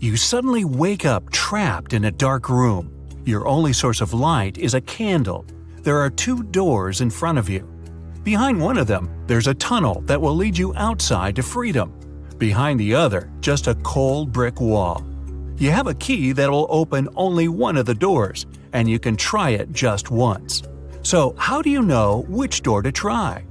You suddenly wake up trapped in a dark room. Your only source of light is a candle. There are 2 doors in front of you. Behind one of them, there's a tunnel that will lead you outside to freedom. Behind the other, just a cold brick wall. You have a key that will open only one of the doors, and you can try it just once. So how do you know which door to try?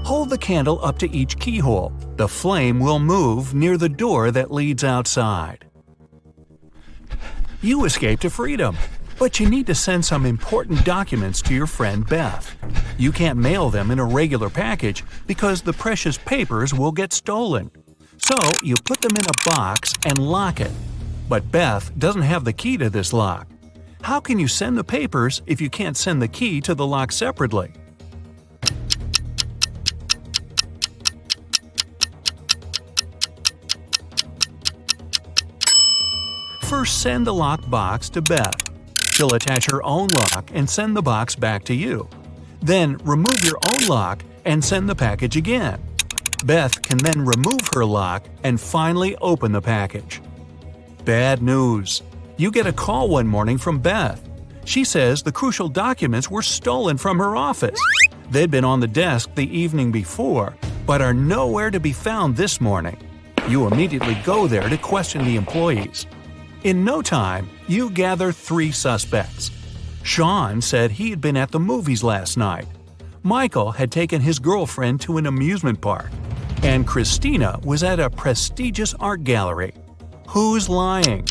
Hold the candle up to each keyhole. The flame will move near the door that leads outside. You escape to freedom, but you need to send some important documents to your friend Beth. You can't mail them in a regular package because the precious papers will get stolen. So you put them in a box and lock it. But Beth doesn't have the key to this lock. How can you send the papers if you can't send the key to the lock separately? First, send the lock box to Beth. She'll attach her own lock and send the box back to you. Then remove your own lock and send the package again. Beth can then remove her lock and finally open the package. Bad news. You get a call one morning from Beth. She says the crucial documents were stolen from her office. They'd been on the desk the evening before, but are nowhere to be found this morning. You immediately go there to question the employees. In no time, you gather 3 suspects. Sean said he had been at the movies last night. Michael had taken his girlfriend to an amusement park. And Christina was at a prestigious art gallery. Who's lying?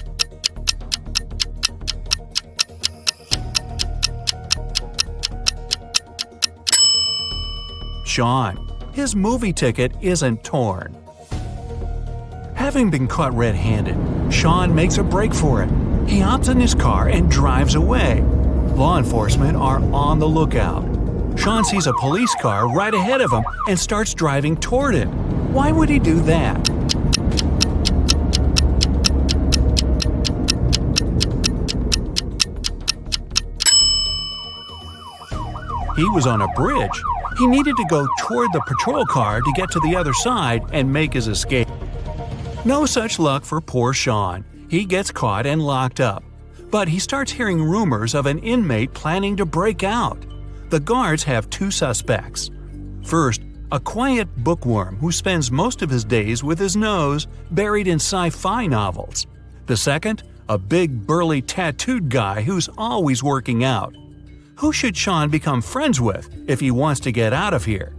Sean. His movie ticket isn't torn. Having been caught red-handed, Sean makes a break for it. He hops in his car and drives away. Law enforcement are on the lookout. Sean sees a police car right ahead of him and starts driving toward it. Why would he do that? He was on a bridge. He needed to go toward the patrol car to get to the other side and make his escape. No such luck for poor Sean. He gets caught and locked up. But he starts hearing rumors of an inmate planning to break out. The guards have 2 suspects. First, a quiet bookworm who spends most of his days with his nose buried in sci-fi novels. The second, a big burly tattooed guy who's always working out. Who should Sean become friends with if he wants to get out of here?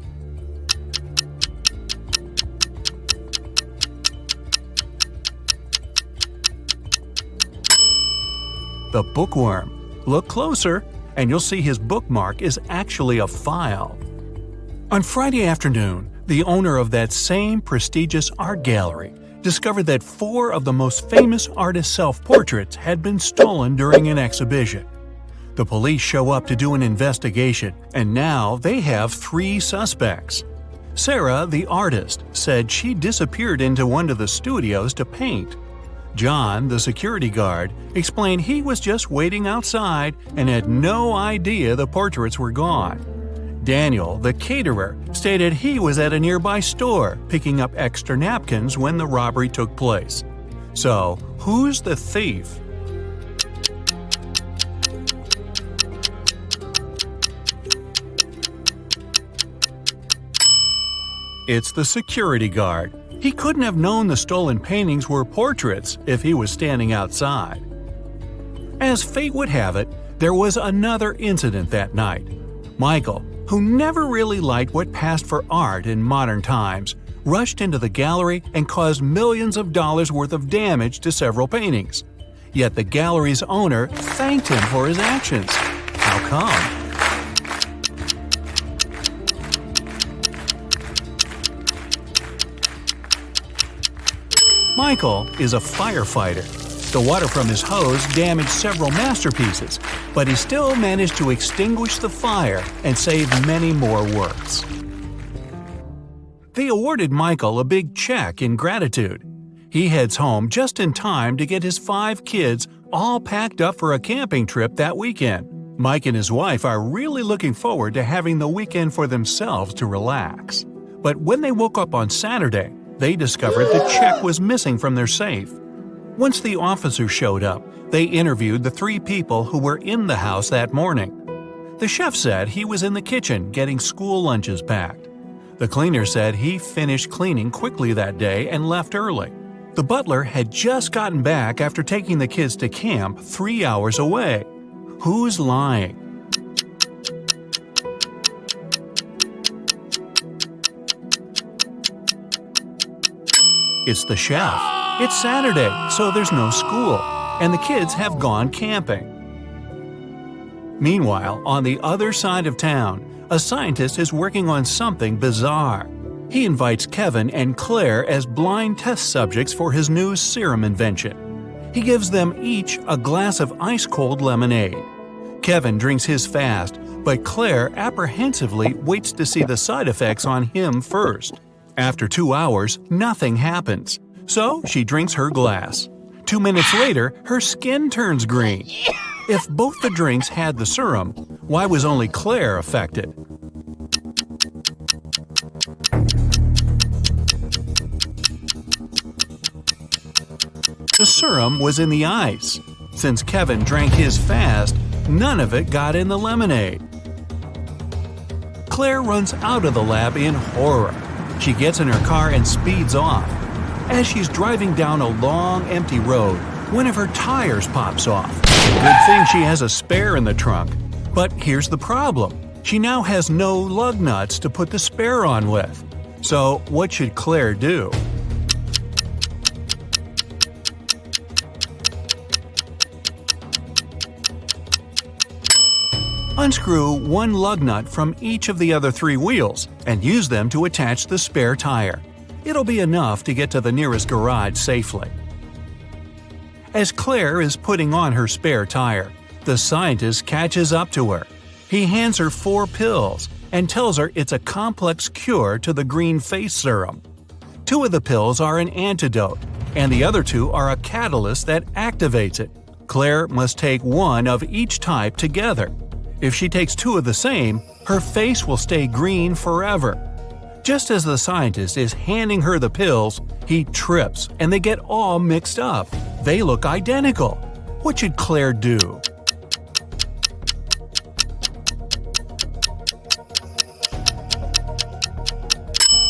The bookworm. Look closer, and you'll see his bookmark is actually a file. On Friday afternoon, the owner of that same prestigious art gallery discovered that 4 of the most famous artists' self-portraits had been stolen during an exhibition. The police show up to do an investigation, and now they have 3 suspects. Sarah, the artist, said she disappeared into one of the studios to paint. John, the security guard, explained he was just waiting outside and had no idea the portraits were gone. Daniel, the caterer, stated he was at a nearby store picking up extra napkins when the robbery took place. So, who's the thief? It's the security guard. He couldn't have known the stolen paintings were portraits if he was standing outside. As fate would have it, there was another incident that night. Michael, who never really liked what passed for art in modern times, rushed into the gallery and caused millions of dollars worth of damage to several paintings. Yet the gallery's owner thanked him for his actions. How come? Michael is a firefighter. The water from his hose damaged several masterpieces, but he still managed to extinguish the fire and save many more works. They awarded Michael a big check in gratitude. He heads home just in time to get his 5 kids all packed up for a camping trip that weekend. Mike and his wife are really looking forward to having the weekend for themselves to relax. But when they woke up on Saturday, they discovered the check was missing from their safe. Once the officers showed up, they interviewed the 3 people who were in the house that morning. The chef said he was in the kitchen getting school lunches packed. The cleaner said he finished cleaning quickly that day and left early. The butler had just gotten back after taking the kids to camp 3 hours away. Who's lying? It's the chef. It's Saturday, so there's no school, and the kids have gone camping. Meanwhile, on the other side of town, a scientist is working on something bizarre. He invites Kevin and Claire as blind test subjects for his new serum invention. He gives them each a glass of ice-cold lemonade. Kevin drinks his fast, but Claire apprehensively waits to see the side effects on him first. After 2 hours, nothing happens, so she drinks her glass. 2 minutes later, her skin turns green. If both the drinks had the serum, why was only Claire affected? The serum was in the ice. Since Kevin drank his fast, none of it got in the lemonade. Claire runs out of the lab in horror. She gets in her car and speeds off. As she's driving down a long, empty road, one of her tires pops off. Good thing she has a spare in the trunk. But here's the problem. She now has no lug nuts to put the spare on with. So what should Claire do? Unscrew one lug nut from each of the other 3 wheels and use them to attach the spare tire. It'll be enough to get to the nearest garage safely. As Claire is putting on her spare tire, the scientist catches up to her. He hands her 4 pills and tells her it's a complex cure to the green face serum. 2 of the pills are an antidote, and the other 2 are a catalyst that activates it. Claire must take 1 of each type together. If she takes 2 of the same, her face will stay green forever. Just as the scientist is handing her the pills, he trips and they get all mixed up. They look identical. What should Claire do?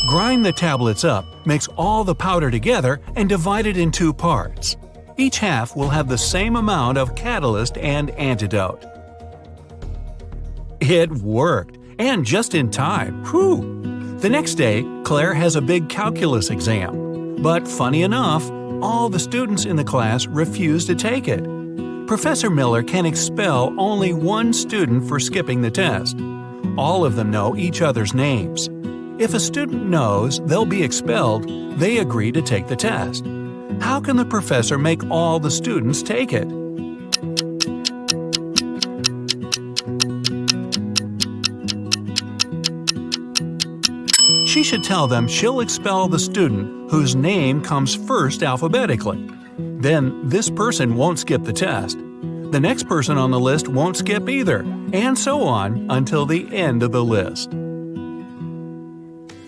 Grind the tablets up, mix all the powder together, and divide it in 2 parts. Each half will have the same amount of catalyst and antidote. It worked, and just in time. Whew! The next day, Claire has a big calculus exam. But funny enough, all the students in the class refuse to take it. Professor Miller can expel only 1 student for skipping the test. All of them know each other's names. If a student knows they'll be expelled, they agree to take the test. How can the professor make all the students take it? She should tell them she'll expel the student whose name comes first alphabetically. Then this person won't skip the test. The next person on the list won't skip either, and so on until the end of the list.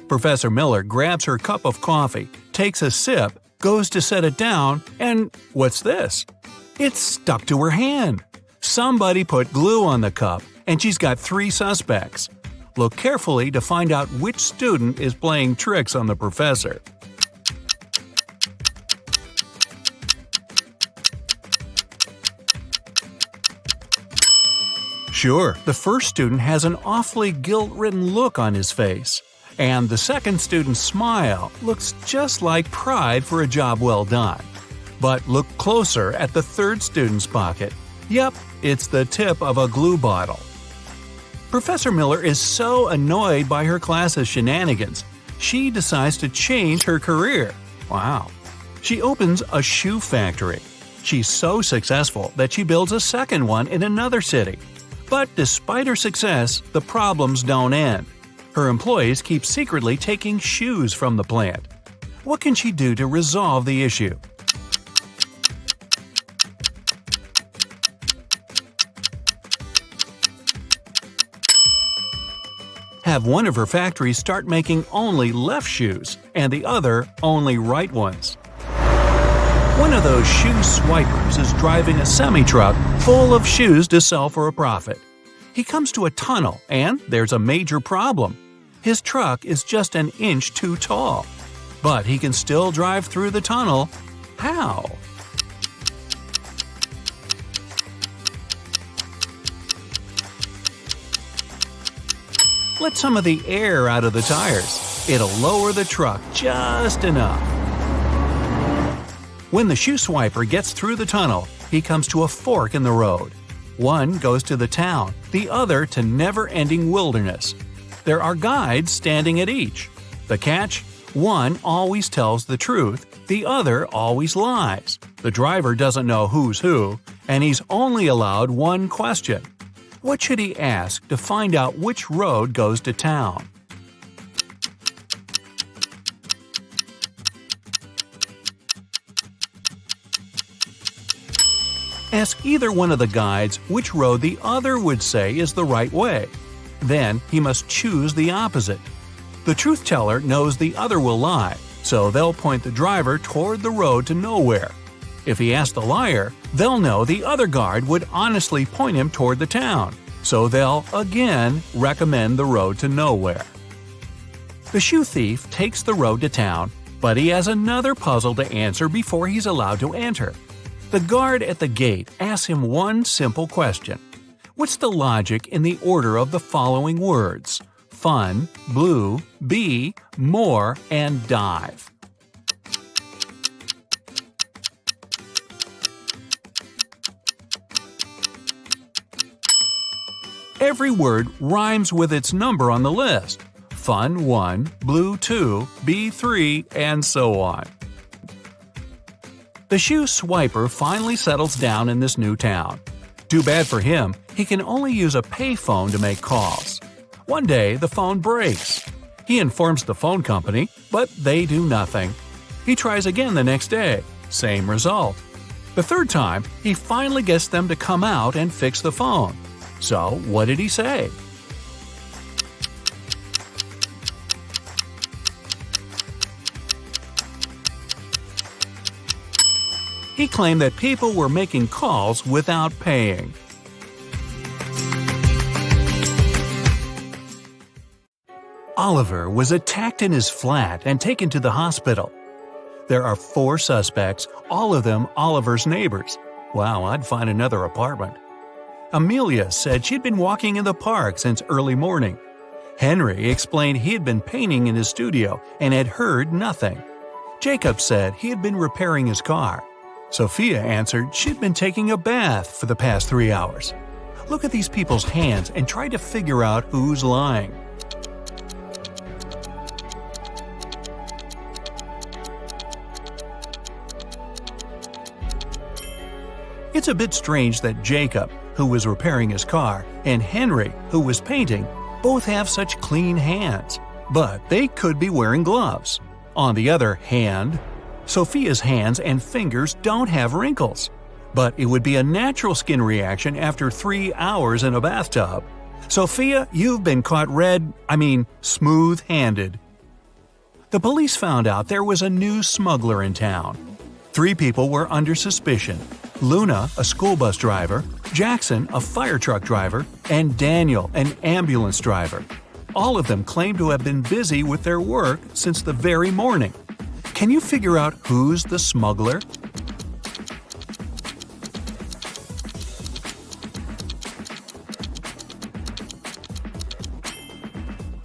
Professor Miller grabs her cup of coffee, takes a sip, goes to set it down, and what's this? It's stuck to her hand. Somebody put glue on the cup, and she's got 3 suspects. Look carefully to find out which student is playing tricks on the professor. Sure, the first student has an awfully guilt-ridden look on his face. And the second student's smile looks just like pride for a job well done. But look closer at the third student's pocket. Yep, it's the tip of a glue bottle. Professor Miller is so annoyed by her class's shenanigans, she decides to change her career. Wow. She opens a shoe factory. She's so successful that she builds a second one in another city. But despite her success, the problems don't end. Her employees keep secretly taking shoes from the plant. What can she do to resolve the issue? have one of her factories start making only left shoes and the other only right ones. One of those shoe swipers is driving a semi-truck full of shoes to sell for a profit. He comes to a tunnel and there's a major problem. His truck is just an inch too tall. But he can still drive through the tunnel. How? Let some of the air out of the tires. It'll lower the truck just enough. When the shoe swiper gets through the tunnel, he comes to a fork in the road. One goes to the town, the other to never-ending wilderness. There are guides standing at each. The catch? One always tells the truth, the other always lies. The driver doesn't know who's who, and he's only allowed one question. What should he ask to find out which road goes to town? Ask either one of the guides which road the other would say is the right way. Then he must choose the opposite. The truth teller knows the other will lie, so they'll point the driver toward the road to nowhere. If he asks the liar, they'll know the other guard would honestly point him toward the town, so they'll again recommend the road to nowhere. The shoe thief takes the road to town, but he has another puzzle to answer before he's allowed to enter. The guard at the gate asks him one simple question. What's the logic in the order of the following words? Fun, blue, bee, more, and dive. Every word rhymes with its number on the list. Fun 1, blue 2, bee 3, and so on. The shoe swiper finally settles down in this new town. Too bad for him, he can only use a payphone to make calls. One day, the phone breaks. He informs the phone company, but they do nothing. He tries again the next day. Same result. The third time, he finally gets them to come out and fix the phone. So, what did he say? He claimed that people were making calls without paying. Oliver was attacked in his flat and taken to the hospital. There are 4 suspects, all of them Oliver's neighbors. Wow, I'd find another apartment. Amelia said she'd been walking in the park since early morning. Henry explained he had been painting in his studio and had heard nothing. Jacob said he had been repairing his car. Sophia answered she'd been taking a bath for the past 3 hours. Look at these people's hands and try to figure out who's lying. It's a bit strange that Jacob, who was repairing his car, and Henry, who was painting, both have such clean hands. But they could be wearing gloves. On the other hand, Sophia's hands and fingers don't have wrinkles. But it would be a natural skin reaction after 3 hours in a bathtub. Sophia, you've been caught smooth-handed. The police found out there was a new smuggler in town. 3 people were under suspicion. Luna, a school bus driver, Jackson, a fire truck driver, and Daniel, an ambulance driver. All of them claimed to have been busy with their work since the very morning. Can you figure out who's the smuggler?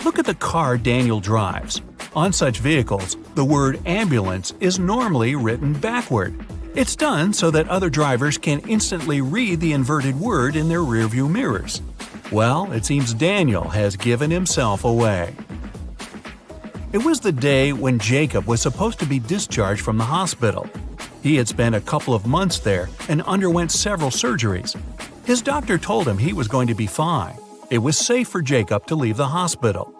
Look at the car Daniel drives. On such vehicles, the word ambulance is normally written backward. It's done so that other drivers can instantly read the inverted word in their rearview mirrors. Well, it seems Daniel has given himself away. It was the day when Jacob was supposed to be discharged from the hospital. He had spent a couple of months there and underwent several surgeries. His doctor told him he was going to be fine. It was safe for Jacob to leave the hospital.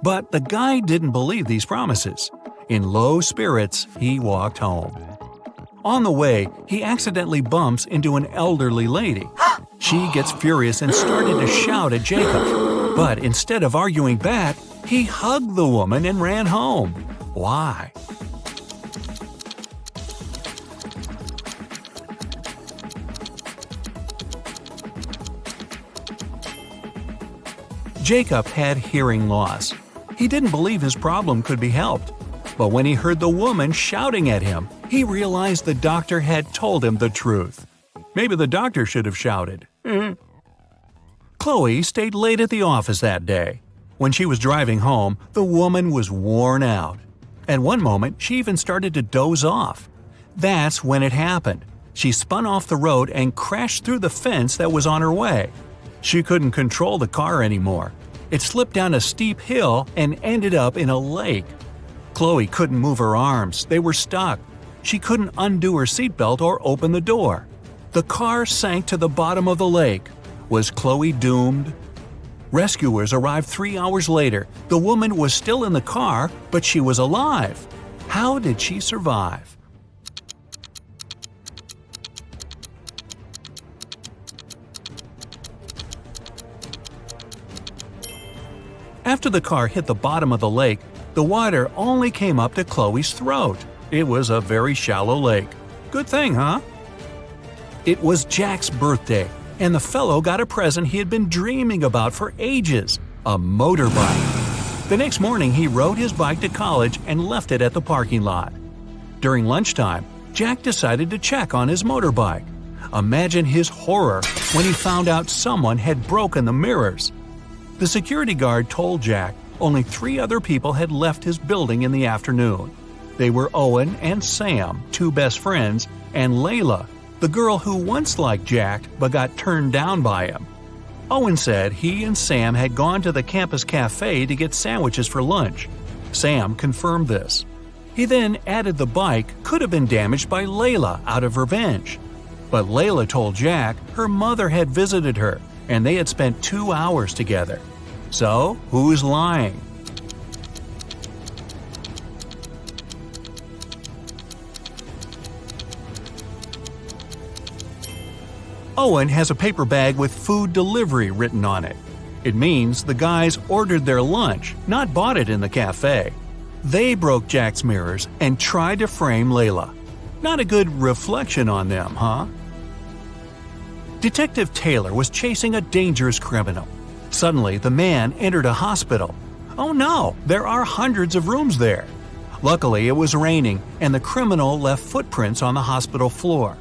But the guy didn't believe these promises. In low spirits, he walked home. On the way, he accidentally bumps into an elderly lady. She gets furious and started to shout at Jacob. But instead of arguing back, he hugged the woman and ran home. Why? Jacob had hearing loss. He didn't believe his problem could be helped. But when he heard the woman shouting at him, he realized the doctor had told him the truth. Maybe the doctor should have shouted. Chloe stayed late at the office that day. When she was driving home, the woman was worn out. At one moment, she even started to doze off. That's when it happened. She spun off the road and crashed through the fence that was on her way. She couldn't control the car anymore. It slipped down a steep hill and ended up in a lake. Chloe couldn't move her arms. They were stuck. She couldn't undo her seatbelt or open the door. The car sank to the bottom of the lake. Was Chloe doomed? Rescuers arrived 3 hours later. The woman was still in the car, but she was alive. How did she survive? After the car hit the bottom of the lake, the water only came up to Chloe's throat. It was a very shallow lake. Good thing, huh? It was Jack's birthday, and the fellow got a present he had been dreaming about for ages – a motorbike. The next morning, he rode his bike to college and left it at the parking lot. During lunchtime, Jack decided to check on his motorbike. Imagine his horror when he found out someone had broken the mirrors. The security guard told Jack only 3 other people had left his building in the afternoon. They were Owen and Sam, 2 best friends, and Layla, the girl who once liked Jack but got turned down by him. Owen said he and Sam had gone to the campus cafe to get sandwiches for lunch. Sam confirmed this. He then added the bike could have been damaged by Layla out of revenge. But Layla told Jack her mother had visited her and they had spent 2 hours together. So, who's lying? Owen has a paper bag with food delivery written on it. It means the guys ordered their lunch, not bought it in the cafe. They broke Jack's mirrors and tried to frame Layla. Not a good reflection on them, huh? Detective Taylor was chasing a dangerous criminal. Suddenly, the man entered a hospital. Oh no, there are hundreds of rooms there. Luckily, it was raining, and the criminal left footprints on the hospital floor.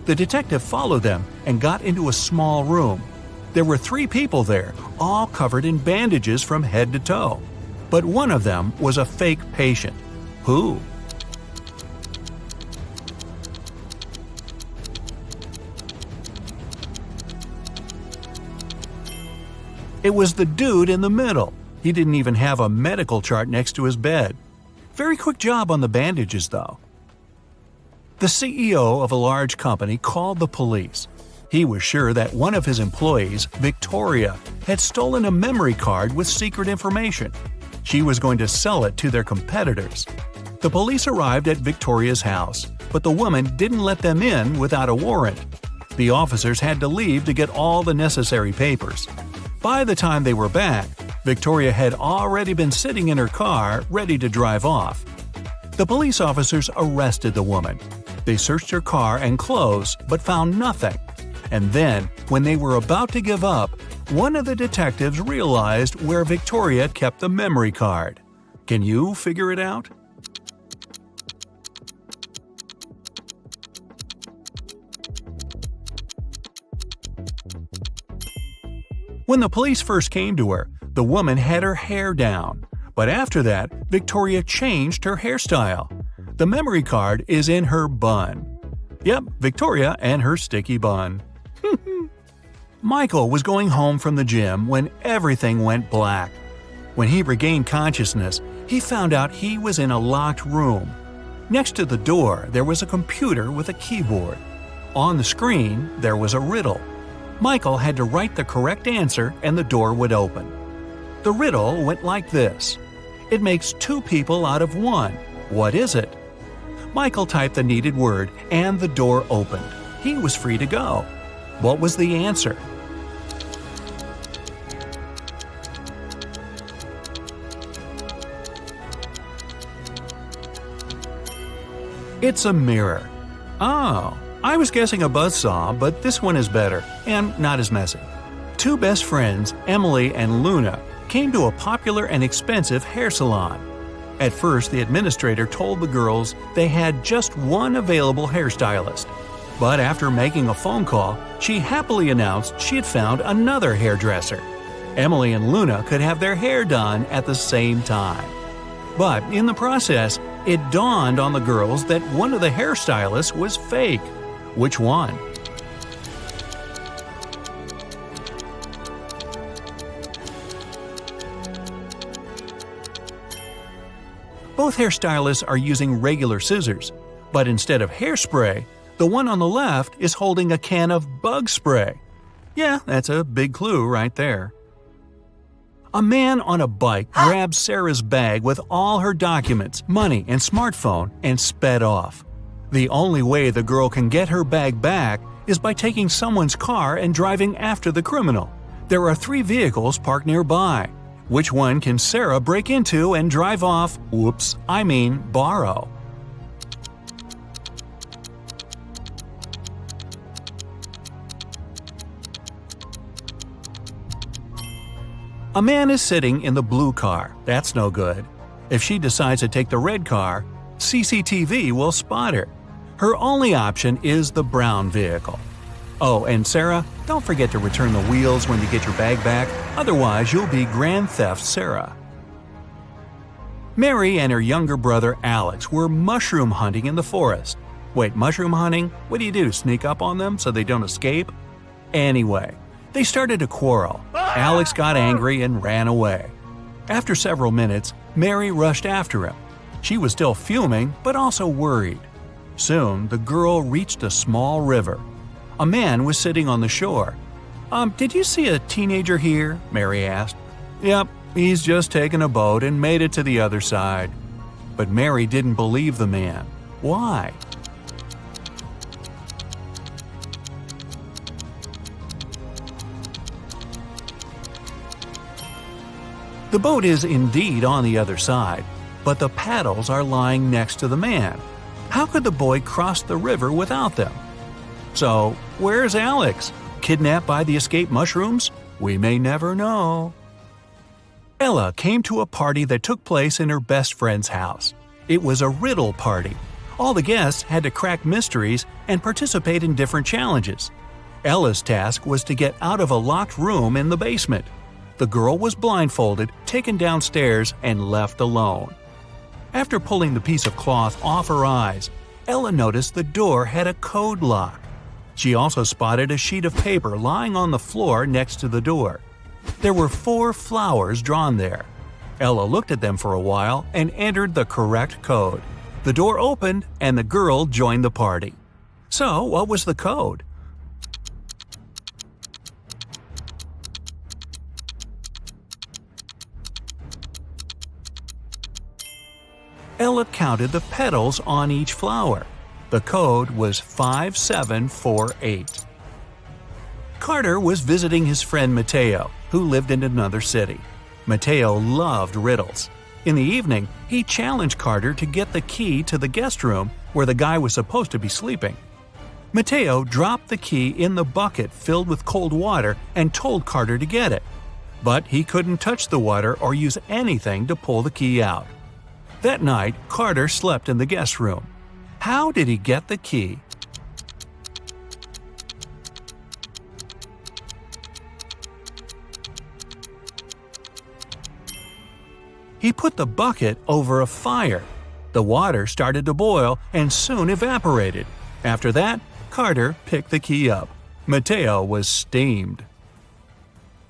The detective followed them and got into a small room. There were 3 people there, all covered in bandages from head to toe. But one of them was a fake patient. Who? It was the dude in the middle. He didn't even have a medical chart next to his bed. Very quick job on the bandages, though. The CEO of a large company called the police. He was sure that one of his employees, Victoria, had stolen a memory card with secret information. She was going to sell it to their competitors. The police arrived at Victoria's house, but the woman didn't let them in without a warrant. The officers had to leave to get all the necessary papers. By the time they were back, Victoria had already been sitting in her car, ready to drive off. The police officers arrested the woman. They searched her car and clothes, but found nothing. And then, when they were about to give up, one of the detectives realized where Victoria kept the memory card. Can you figure it out? When the police first came to her, the woman had her hair down. But after that, Victoria changed her hairstyle. The memory card is in her bun. Yep, Victoria and her sticky bun. Michael was going home from the gym when everything went black. When he regained consciousness, he found out he was in a locked room. Next to the door, there was a computer with a keyboard. On the screen, there was a riddle. Michael had to write the correct answer and the door would open. The riddle went like this. It makes 2 people out of 1. What is it? Michael typed the needed word and the door opened. He was free to go. What was the answer? It's a mirror. Oh, I was guessing a buzzsaw, but this one is better, and not as messy. Two best friends, Emily and Luna, came to a popular and expensive hair salon. At first, the administrator told the girls they had just one available hairstylist. But after making a phone call, she happily announced she had found another hairdresser. Emily and Luna could have their hair done at the same time. But in the process, it dawned on the girls that one of the hairstylists was fake. Which one? Both hairstylists are using regular scissors, but instead of hairspray, the one on the left is holding a can of bug spray. Yeah, that's a big clue right there. A man on a bike grabbed Sarah's bag with all her documents, money, and smartphone and sped off. The only way the girl can get her bag back is by taking someone's car and driving after the criminal. There are 3 vehicles parked nearby. Which one can Sarah break into and drive off? Borrow. A man is sitting in the blue car. That's no good. If she decides to take the red car, CCTV will spot her. Her only option is the brown vehicle. Oh, and Sarah, don't forget to return the wheels when you get your bag back, otherwise you'll be Grand Theft Sarah. Mary and her younger brother Alex were mushroom hunting in the forest. Wait, mushroom hunting? What do? Sneak up on them so they don't escape? Anyway, they started to quarrel. Alex got angry and ran away. After several minutes, Mary rushed after him. She was still fuming, but also worried. Soon, the girl reached a small river. A man was sitting on the shore. Did you see a teenager here?" Mary asked. "Yep, he's just taken a boat and made it to the other side." But Mary didn't believe the man. Why? The boat is indeed on the other side, but the paddles are lying next to the man. How could the boy cross the river without them? So, where's Alex? Kidnapped by the escaped mushrooms? We may never know. Ella came to a party that took place in her best friend's house. It was a riddle party. All the guests had to crack mysteries and participate in different challenges. Ella's task was to get out of a locked room in the basement. The girl was blindfolded, taken downstairs, and left alone. After pulling the piece of cloth off her eyes, Ella noticed the door had a code lock. She also spotted a sheet of paper lying on the floor next to the door. There were 4 flowers drawn there. Ella looked at them for a while and entered the correct code. The door opened and the girl joined the party. So, what was the code? Ella counted the petals on each flower. The code was 5748. Carter was visiting his friend Mateo, who lived in another city. Mateo loved riddles. In the evening, he challenged Carter to get the key to the guest room where the guy was supposed to be sleeping. Mateo dropped the key in the bucket filled with cold water and told Carter to get it. But he couldn't touch the water or use anything to pull the key out. That night, Carter slept in the guest room. How did he get the key? He put the bucket over a fire. The water started to boil and soon evaporated. After that, Carter picked the key up. Mateo was steamed.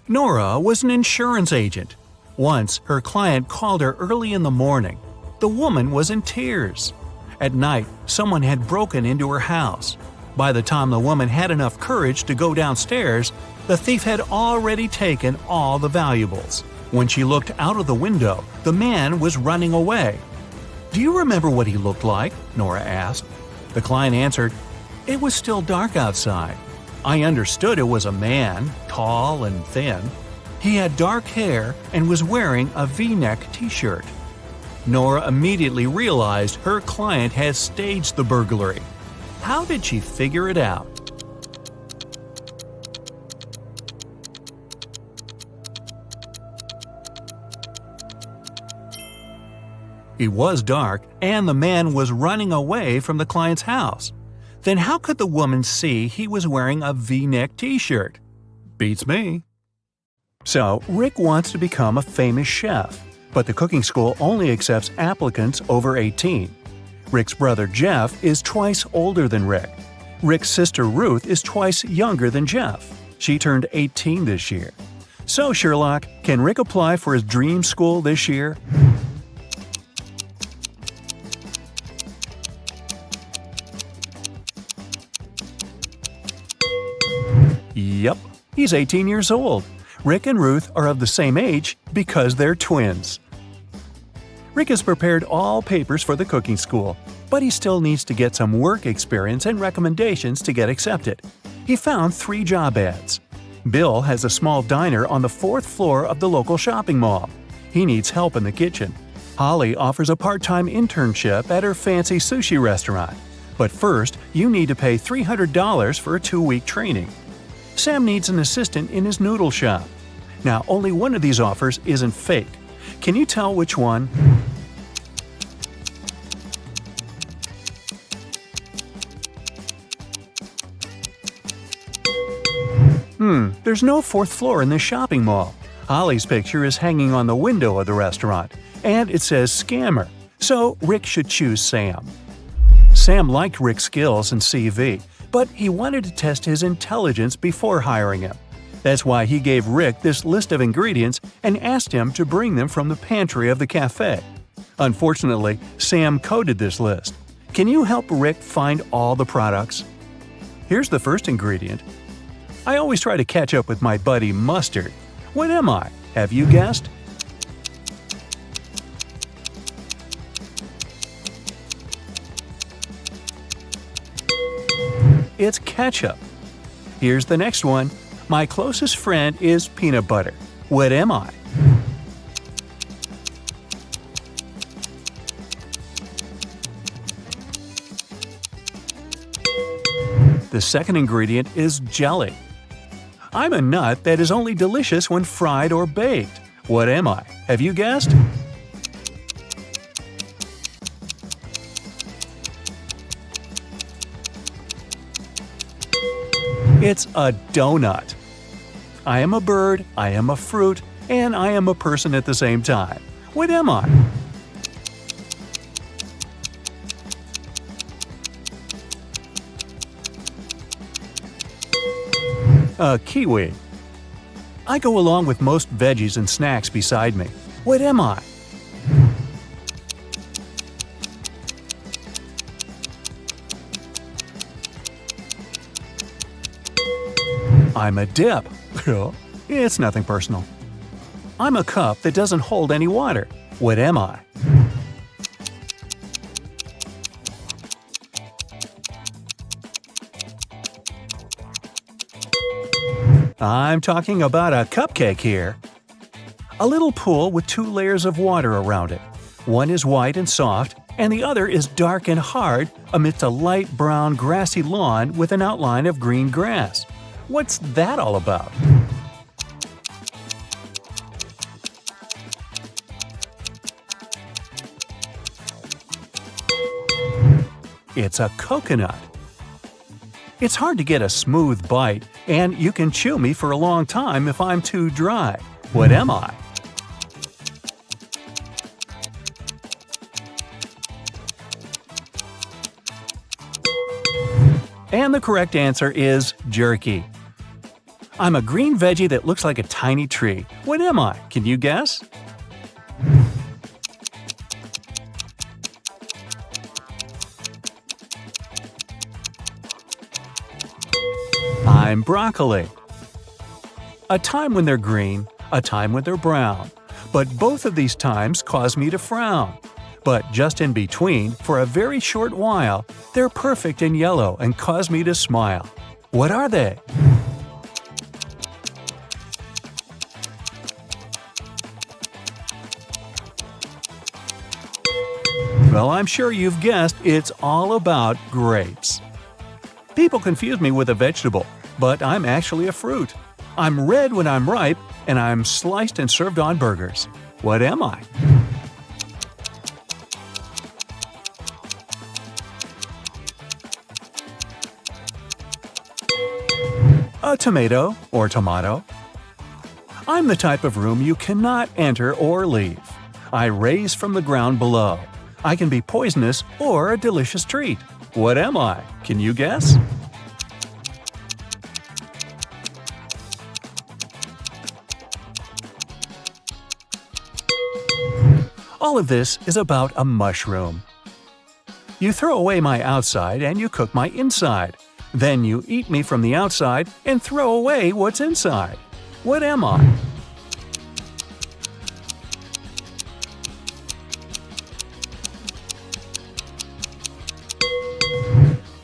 Nora was an insurance agent. Once, her client called her early in the morning. The woman was in tears. At night, someone had broken into her house. By the time the woman had enough courage to go downstairs, the thief had already taken all the valuables. When she looked out of the window, the man was running away. "Do you remember what he looked like?" Nora asked. The client answered, "It was still dark outside. I understood it was a man, tall and thin. He had dark hair and was wearing a V-neck t-shirt." Nora immediately realized her client has staged the burglary. How did she figure it out? It was dark, and the man was running away from the client's house. Then how could the woman see he was wearing a V-neck t-shirt? Beats me. So, Rick wants to become a famous chef, but the cooking school only accepts applicants over 18. Rick's brother Jeff is twice older than Rick. Rick's sister Ruth is twice younger than Jeff. She turned 18 this year. So, Sherlock, can Rick apply for his dream school this year? Yep, he's 18 years old. Rick and Ruth are of the same age because they're twins. Rick has prepared all papers for the cooking school, but he still needs to get some work experience and recommendations to get accepted. He found 3 job ads. Bill has a small diner on the 4th floor of the local shopping mall. He needs help in the kitchen. Holly offers a part-time internship at her fancy sushi restaurant. But first, you need to pay $300 for a 2-week training. Sam needs an assistant in his noodle shop. Now, only one of these offers isn't fake. Can you tell which one? There's no 4th floor in this shopping mall. Holly's picture is hanging on the window of the restaurant, and it says scammer, so Rick should choose Sam. Sam liked Rick's skills and CV, but he wanted to test his intelligence before hiring him. That's why he gave Rick this list of ingredients and asked him to bring them from the pantry of the cafe. Unfortunately, Sam coded this list. Can you help Rick find all the products? Here's the first ingredient. I always try to catch up with my buddy Mustard. What am I? Have you guessed? It's ketchup. Here's the next one. My closest friend is peanut butter. What am I? The second ingredient is jelly. I'm a nut that is only delicious when fried or baked. What am I? Have you guessed? It's a donut. I am a bird, I am a fruit, and I am a person at the same time. What am I? A kiwi. I go along with most veggies and snacks beside me. What am I? I'm a dip. It's nothing personal. I'm a cup that doesn't hold any water. What am I? I'm talking about a cupcake here. A little pool with 2 layers of water around it. One is white and soft, and the other is dark and hard amidst a light brown grassy lawn with an outline of green grass. What's that all about? It's a coconut. It's hard to get a smooth bite, and you can chew me for a long time if I'm too dry. What am I? And the correct answer is jerky. I'm a green veggie that looks like a tiny tree. What am I? Can you guess? I'm broccoli. A time when they're green, a time when they're brown. But both of these times cause me to frown. But just in between, for a very short while, they're perfect and yellow and cause me to smile. What are they? Well, I'm sure you've guessed it's all about grapes. People confuse me with a vegetable, but I'm actually a fruit. I'm red when I'm ripe, and I'm sliced and served on burgers. What am I? A tomato or tomato. I'm the type of room you cannot enter or leave. I raise from the ground below. I can be poisonous or a delicious treat. What am I? Can you guess? All of this is about a mushroom. You throw away my outside and you cook my inside. Then you eat me from the outside and throw away what's inside. What am I?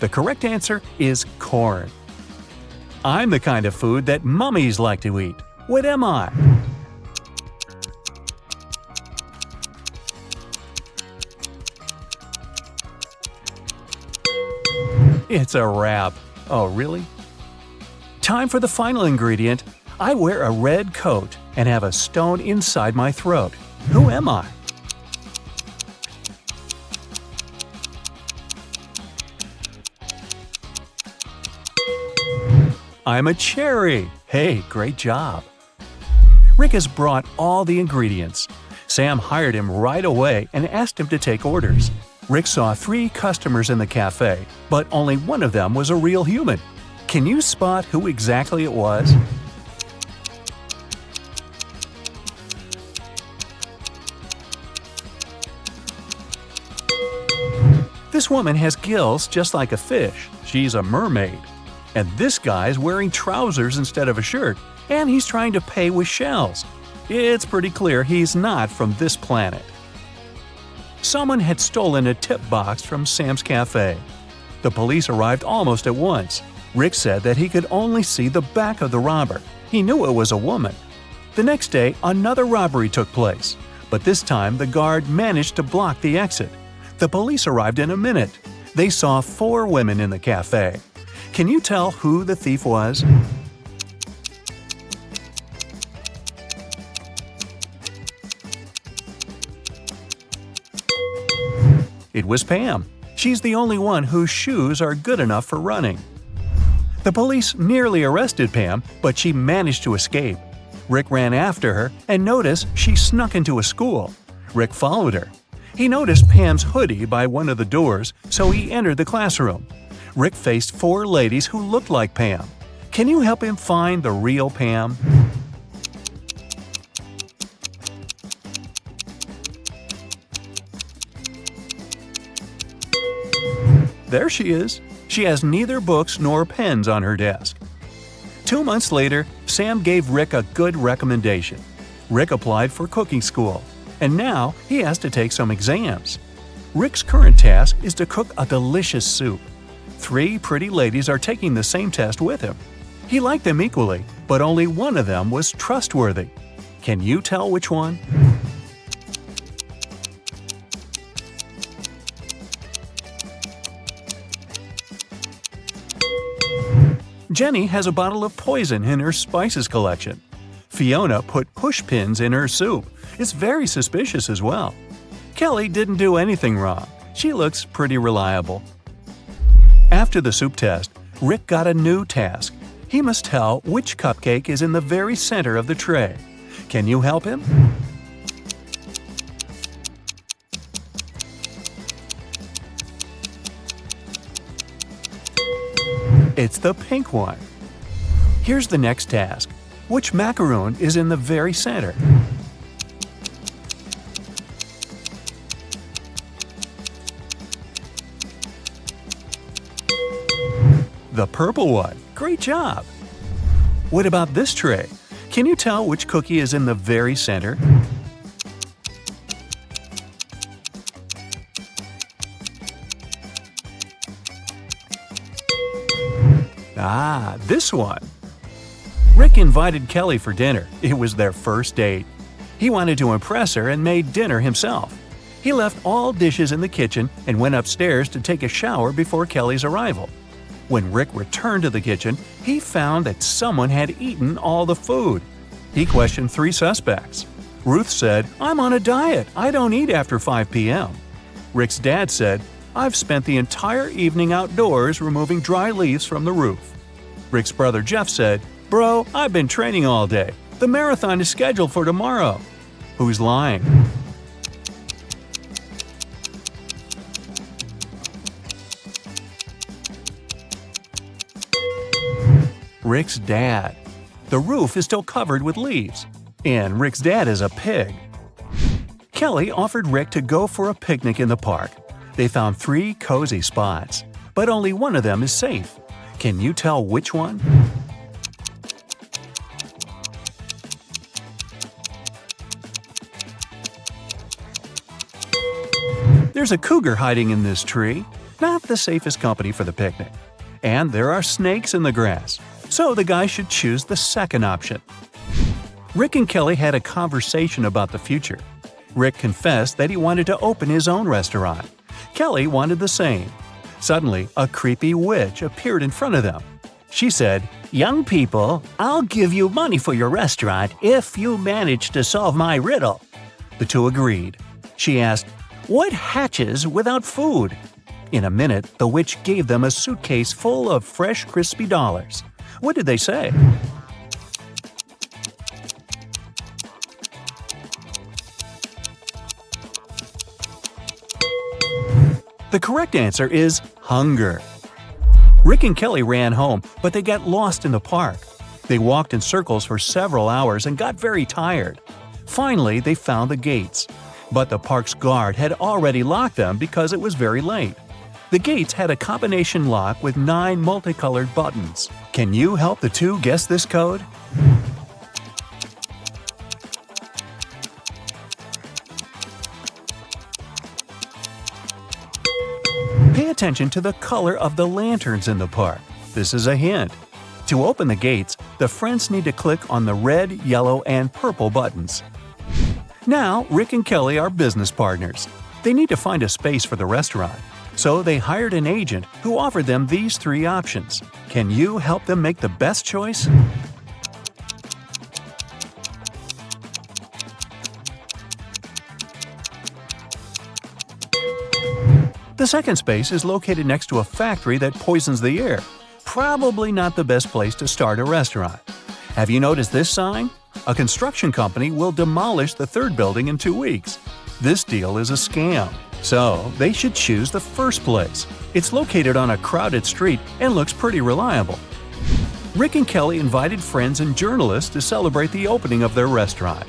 The correct answer is corn. I'm the kind of food that mummies like to eat. What am I? It's a wrap. Oh, really? Time for the final ingredient. I wear a red coat and have a stone inside my throat. Who am I? I'm a cherry. Hey, great job. Rick has brought all the ingredients. Sam hired him right away and asked him to take orders. Rick saw 3 customers in the cafe, but only one of them was a real human. Can you spot who exactly it was? This woman has gills just like a fish. She's a mermaid. And this guy's wearing trousers instead of a shirt, and he's trying to pay with shells. It's pretty clear he's not from this planet. Someone had stolen a tip box from Sam's cafe. The police arrived almost at once. Rick said that he could only see the back of the robber. He knew it was a woman. The next day, another robbery took place, but this time the guard managed to block the exit. The police arrived in a minute. They saw 4 women in the cafe. Can you tell who the thief was? It was Pam. She's the only one whose shoes are good enough for running. The police nearly arrested Pam, but she managed to escape. Rick ran after her and noticed she snuck into a school. Rick followed her. He noticed Pam's hoodie by one of the doors, so he entered the classroom. Rick faced 4 ladies who looked like Pam. Can you help him find the real Pam? There she is. She has neither books nor pens on her desk. 2 months later, Sam gave Rick a good recommendation. Rick applied for cooking school, and now he has to take some exams. Rick's current task is to cook a delicious soup. 3 pretty ladies are taking the same test with him. He liked them equally, but only one of them was trustworthy. Can you tell which one? Jenny has a bottle of poison in her spices collection. Fiona put push pins in her soup. It's very suspicious as well. Kelly didn't do anything wrong. She looks pretty reliable. After the soup test, Rick got a new task. He must tell which cupcake is in the very center of the tray. Can you help him? It's the pink one. Here's the next task. Which macaroon is in the very center? The purple one. Great job! What about this tray? Can you tell which cookie is in the very center? Ah, this one. Rick invited Kelly for dinner. It was their first date. He wanted to impress her and made dinner himself. He left all dishes in the kitchen and went upstairs to take a shower before Kelly's arrival. When Rick returned to the kitchen, he found that someone had eaten all the food. He questioned 3 suspects. Ruth said, "I'm on a diet. I don't eat after 5 p.m." Rick's dad said, "I've spent the entire evening outdoors removing dry leaves from the roof." Rick's brother Jeff said, "Bro, I've been training all day. The marathon is scheduled for tomorrow." Who's lying? Rick's dad. The roof is still covered with leaves, and Rick's dad is a pig. Kelly offered Rick to go for a picnic in the park. They found 3 cozy spots, but only one of them is safe. Can you tell which one? There's a cougar hiding in this tree, not the safest company for the picnic. And there are snakes in the grass, so the guy should choose the second option. Rick and Kelly had a conversation about the future. Rick confessed that he wanted to open his own restaurant. Kelly wanted the same. Suddenly, a creepy witch appeared in front of them. She said, "Young people, I'll give you money for your restaurant if you manage to solve my riddle." The two agreed. She asked, "What hatches without food?" In a minute, the witch gave them a suitcase full of fresh, crispy dollars. What did they say? The correct answer is hunger. Rick and Kelly ran home, but they got lost in the park. They walked in circles for several hours and got very tired. Finally, they found the gates. But the park's guard had already locked them because it was very late. The gates had a combination lock with 9 multicolored buttons. Can you help the two guess this code? Pay attention to the color of the lanterns in the park. This is a hint. To open the gates, the friends need to click on the red, yellow, and purple buttons. Now, Rick and Kelly are business partners. They need to find a space for the restaurant. So they hired an agent who offered them these 3 options. Can you help them make the best choice? The second space is located next to a factory that poisons the air. Probably not the best place to start a restaurant. Have you noticed this sign? A construction company will demolish the 3rd building in 2 weeks. This deal is a scam. So, they should choose the first place. It's located on a crowded street and looks pretty reliable. Rick and Kelly invited friends and journalists to celebrate the opening of their restaurant.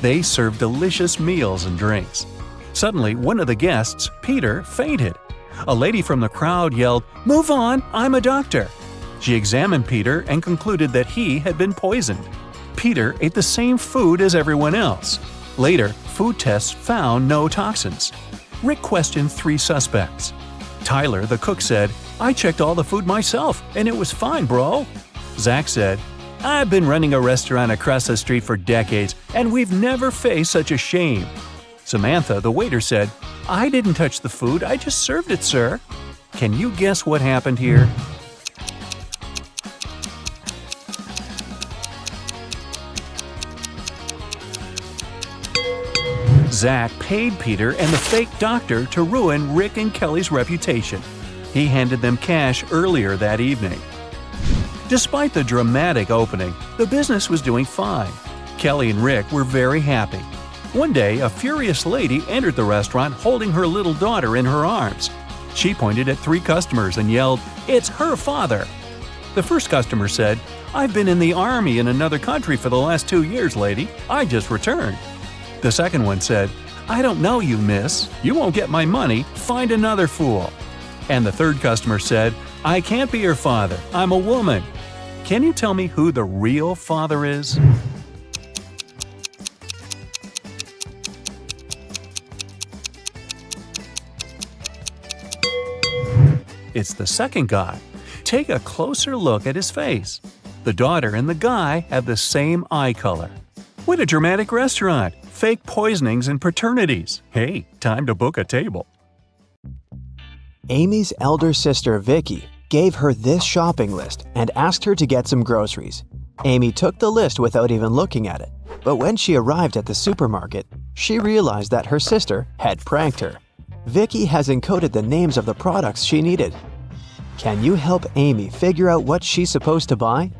They served delicious meals and drinks. Suddenly, one of the guests, Peter, fainted. A lady from the crowd yelled, "Move on, I'm a doctor." She examined Peter and concluded that he had been poisoned. Peter ate the same food as everyone else. Later, food tests found no toxins. Rick questioned 3 suspects. Tyler, the cook, said, "I checked all the food myself, and it was fine, bro." Zach said, "I've been running a restaurant across the street for decades, and we've never faced such a shame." Samantha, the waiter, said, "I didn't touch the food, I just served it, sir." Can you guess what happened here? Zach paid Peter and the fake doctor to ruin Rick and Kelly's reputation. He handed them cash earlier that evening. Despite the dramatic opening, the business was doing fine. Kelly and Rick were very happy. One day, a furious lady entered the restaurant holding her little daughter in her arms. She pointed at 3 customers and yelled, "It's her father!" The first customer said, "I've been in the army in another country for the last 2 years, lady. I just returned." The second one said, "I don't know you, miss. You won't get my money. Find another fool." And the third customer said, "I can't be your father. I'm a woman." Can you tell me who the real father is? It's the second guy. Take a closer look at his face. The daughter and the guy have the same eye color. What a dramatic restaurant! fake poisonings and paternities. Hey, time to book a table. Amy's elder sister Vicky gave her this shopping list and asked her to get some groceries. Amy took the list without even looking at it, but when she arrived at the supermarket, she realized that her sister had pranked her. Vicky has encoded the names of the products she needed. Can you help Amy figure out what she's supposed to buy?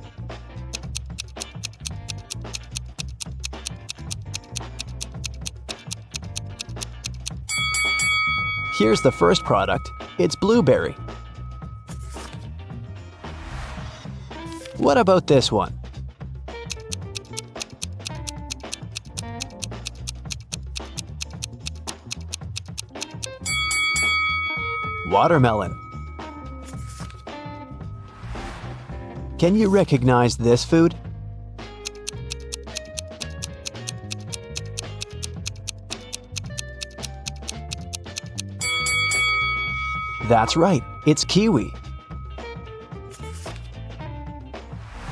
Here's the first product. It's blueberry. What about this one? Watermelon. Can you recognize this food? That's right, it's kiwi.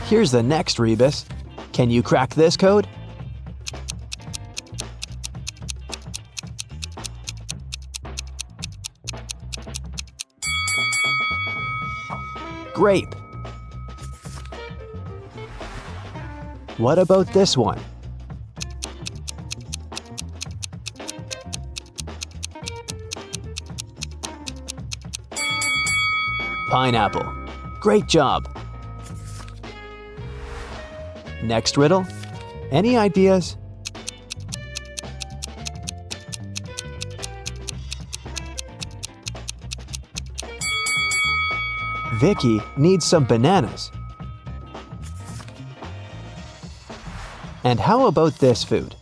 Here's the next rebus. Can you crack this code? Grape. What about this one? Pineapple. Great job. Next riddle. Any ideas? Vicky needs some bananas. And how about this food?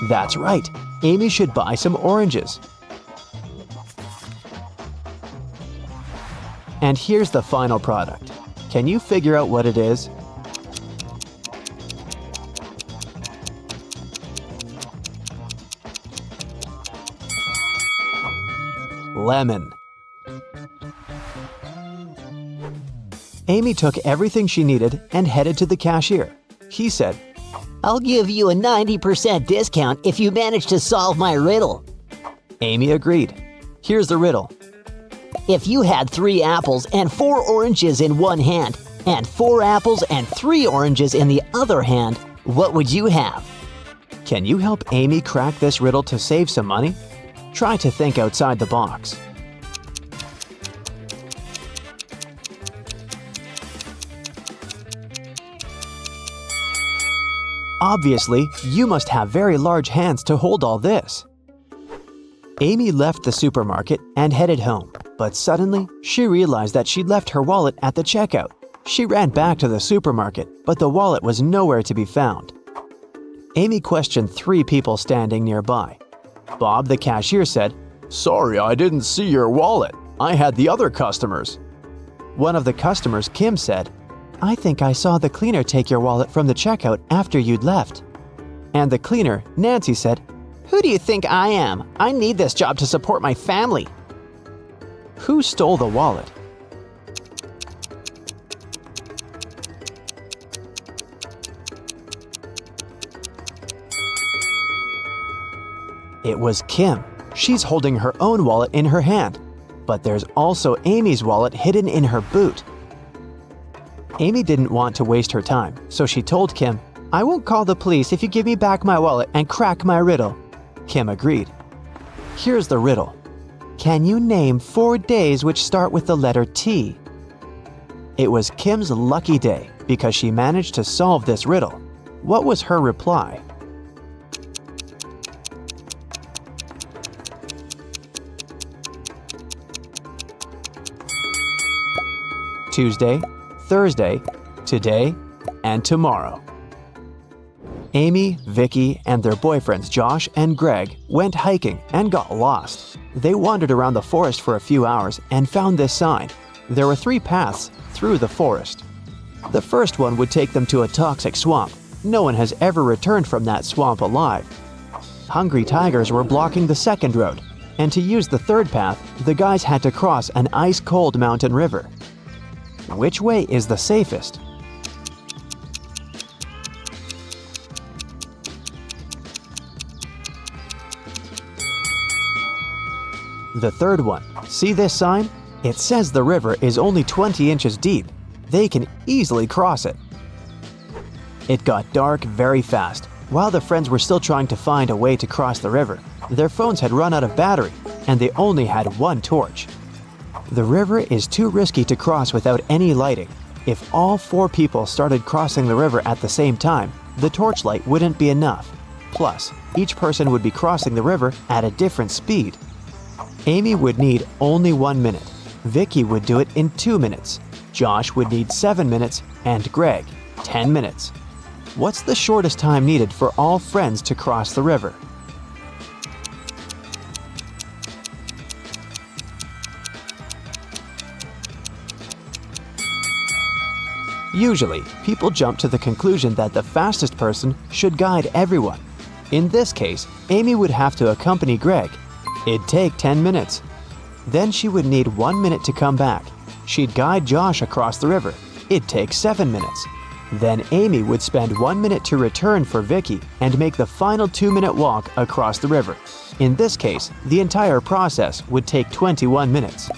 That's right, Amy should buy some oranges. And here's the final product. Can you figure out what it is? Lemon. Amy took everything she needed and headed to the cashier. He said, "I'll give you a 90% discount if you manage to solve my riddle." Amy agreed. Here's the riddle. If you had 3 apples and 4 oranges in one hand, and 4 apples and 3 oranges in the other hand, what would you have? Can you help Amy crack this riddle to save some money? Try to think outside the box. Obviously, you must have very large hands to hold all this. Amy left the supermarket and headed home, but suddenly she realized that she'd left her wallet at the checkout. She ran back to the supermarket, but the wallet was nowhere to be found. Amy questioned 3 people standing nearby. Bob, the cashier, said, "Sorry, I didn't see your wallet. I had the other customers." One of the customers, Kim, said, "I think I saw the cleaner take your wallet from the checkout after you'd left." And the cleaner, Nancy, said, "Who do you think I am? I need this job to support my family." Who stole the wallet? It was Kim. She's holding her own wallet in her hand. But there's also Amy's wallet hidden in her boot. Amy didn't want to waste her time, so she told Kim, "I won't call the police if you give me back my wallet and crack my riddle." Kim agreed. Here's the riddle. Can you name 4 days which start with the letter T? It was Kim's lucky day because she managed to solve this riddle. What was her reply? Tuesday, Thursday, today, and tomorrow. Amy, Vicky, and their boyfriends Josh and Greg went hiking and got lost. They wandered around the forest for a few hours and found this sign. There were 3 paths through the forest. The first one would take them to a toxic swamp. No one has ever returned from that swamp alive. Hungry tigers were blocking the second road. and to use the third path, the guys had to cross an ice-cold mountain river. Which way is the safest? The third one. See this sign? It says the river is only 20 inches deep. They can easily cross it. It got dark very fast. While the friends were still trying to find a way to cross the river, their phones had run out of battery, and they only had one torch. The river is too risky to cross without any lighting. If all 4 people started crossing the river at the same time, the torchlight wouldn't be enough. Plus, each person would be crossing the river at a different speed. Amy would need only 1 minute. Vicky would do it in 2 minutes. Josh would need 7 minutes, and Greg, 10 minutes. What's the shortest time needed for all friends to cross the river? Usually, people jump to the conclusion that the fastest person should guide everyone. In this case, Amy would have to accompany Greg. It'd take 10 minutes. Then she would need 1 minute to come back. She'd guide Josh across the river. It'd take 7 minutes. Then Amy would spend 1 minute to return for Vicky and make the final 2-minute walk across the river. In this case, the entire process would take 21 minutes.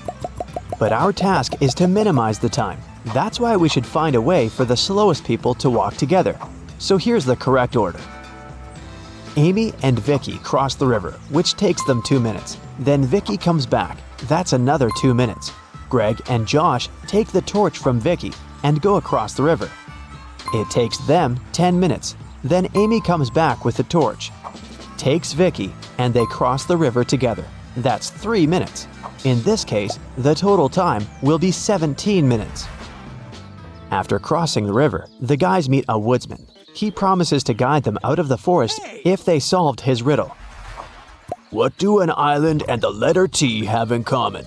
But our task is to minimize the time. That's why we should find a way for the slowest people to walk together. So here's the correct order. Amy and Vicky cross the river, which takes them 2 minutes. Then Vicky comes back. That's another 2 minutes. Greg and Josh take the torch from Vicky and go across the river. It takes them 10 minutes. Then Amy comes back with the torch, takes Vicky, and they cross the river together. That's 3 minutes. In this case, the total time will be 17 minutes. After crossing the river, the guys meet a woodsman. He promises to guide them out of the forest if they solved his riddle. What do an island and the letter T have in common?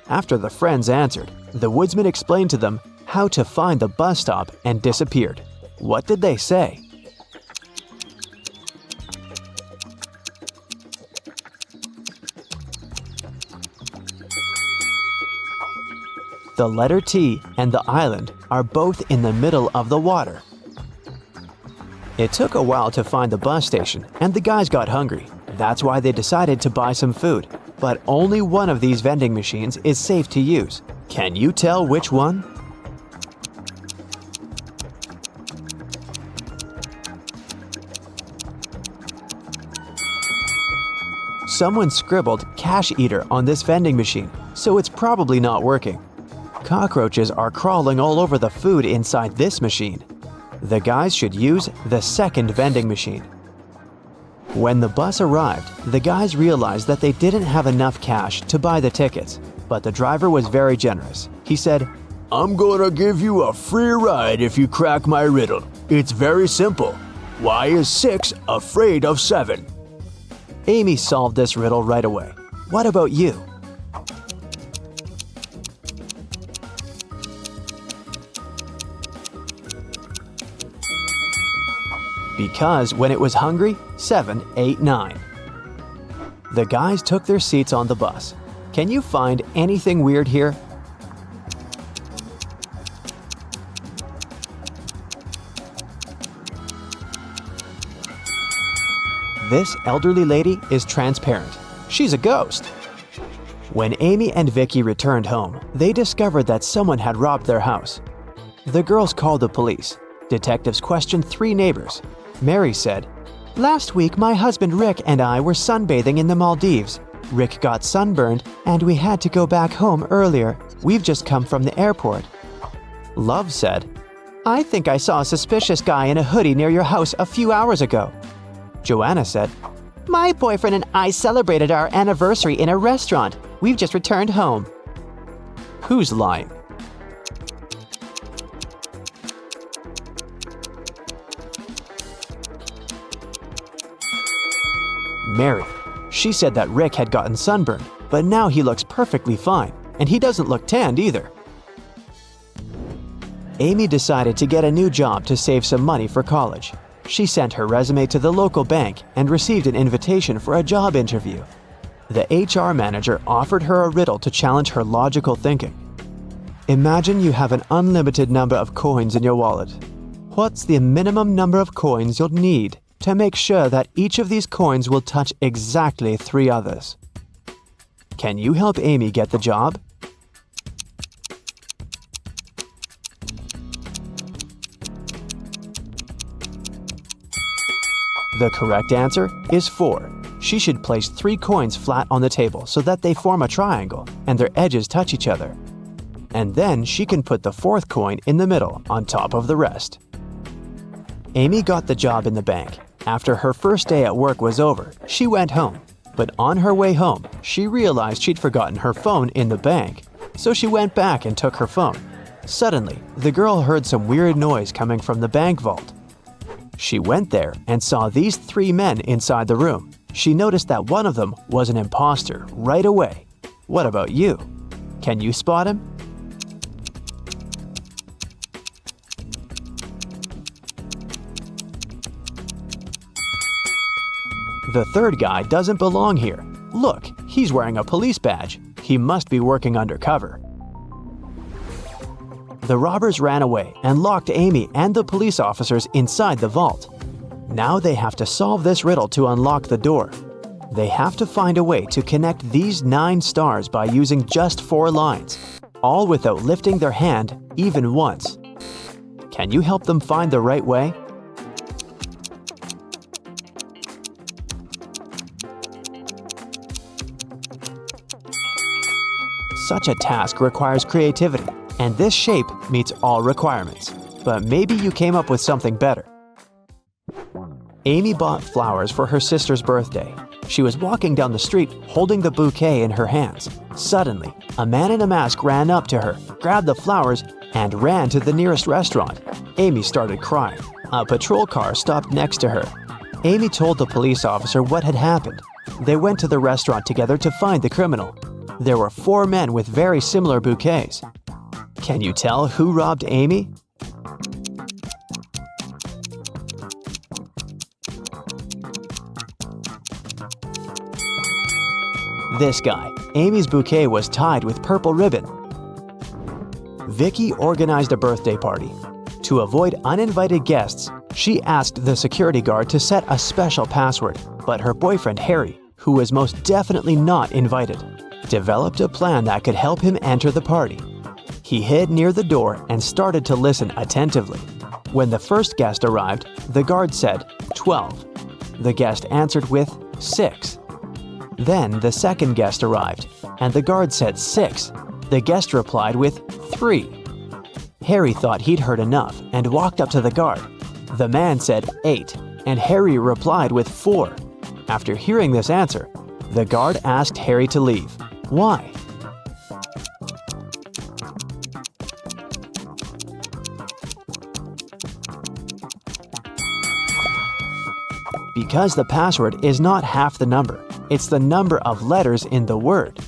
After the friends answered, the woodsman explained to them how to find the bus stop and disappeared. What did they say? The letter T and the island are both in the middle of the water. It took a while to find the bus station, and the guys got hungry. That's why they decided to buy some food. But only one of these vending machines is safe to use. Can you tell which one? Someone scribbled "cash eater" on this vending machine, so it's probably not working. Cockroaches are crawling all over the food inside this machine. The guys should use the second vending machine. When the bus arrived, the guys realized that they didn't have enough cash to buy the tickets, but the driver was very generous. He said, "I'm gonna give you a free ride if you crack my riddle. It's very simple. Why is 6 afraid of 7? Amy solved this riddle right away. What about you? Because when it was hungry, 7 ate 9. The guys took their seats on the bus. Can you find anything weird here? This elderly lady is transparent. She's a ghost. When Amy and Vicky returned home, they discovered that someone had robbed their house. The girls called the police. Detectives questioned 3 neighbors. Mary said, "Last week my husband Rick and I were sunbathing in the Maldives. Rick got sunburned and we had to go back home earlier. We've just come from the airport." Love said, "I think I saw a suspicious guy in a hoodie near your house a few hours ago." Joanna said, "My boyfriend and I celebrated our anniversary in a restaurant. We've just returned home." Who's lying? Mary. She said that Rick had gotten sunburned, but now he looks perfectly fine, and he doesn't look tanned either. Amy decided to get a new job to save some money for college. She sent her resume to the local bank and received an invitation for a job interview. The HR manager offered her a riddle to challenge her logical thinking. Imagine you have an unlimited number of coins in your wallet. What's the minimum number of coins you'll need to make sure that each of these coins will touch exactly 3 others? Can you help Amy get the job? The correct answer is 4. She should place 3 coins flat on the table so that they form a triangle and their edges touch each other. And then she can put the 4th coin in the middle on top of the rest. Amy got the job in the bank. After her first day at work was over, she went home. But on her way home, she realized she'd forgotten her phone in the bank. So she went back and took her phone. Suddenly, the girl heard some weird noise coming from the bank vault. She went there and saw these 3 men inside the room. She noticed that one of them was an imposter right away. What about you? Can you spot him? The 3rd guy doesn't belong here. Look, he's wearing a police badge. He must be working undercover. The robbers ran away and locked Amy and the police officers inside the vault. Now they have to solve this riddle to unlock the door. They have to find a way to connect these 9 stars by using just 4 lines, all without lifting their hand even once. Can you help them find the right way? Such a task requires creativity, and this shape meets all requirements. But maybe you came up with something better. Amy bought flowers for her sister's birthday. She was walking down the street holding the bouquet in her hands. Suddenly, a man in a mask ran up to her, grabbed the flowers, and ran to the nearest restaurant. Amy started crying. A patrol car stopped next to her. Amy told the police officer what had happened. They went to the restaurant together to find the criminal. There were 4 men with very similar bouquets. Can you tell who robbed Amy? This guy. Amy's bouquet was tied with purple ribbon. Vicky organized a birthday party. To avoid uninvited guests, she asked the security guard to set a special password, but her boyfriend Harry, who was most definitely not invited, developed a plan that could help him enter the party. He hid near the door and started to listen attentively. When the first guest arrived, the guard said 12. The guest answered with 6. Then the second guest arrived, and the guard said 6. The guest replied with 3. Harry thought he'd heard enough and walked up to the guard. The man said 8, and Harry replied with 4. After hearing this answer, the guard asked Harry to leave. Why? Because the password is not half the number. It's the number of letters in the word.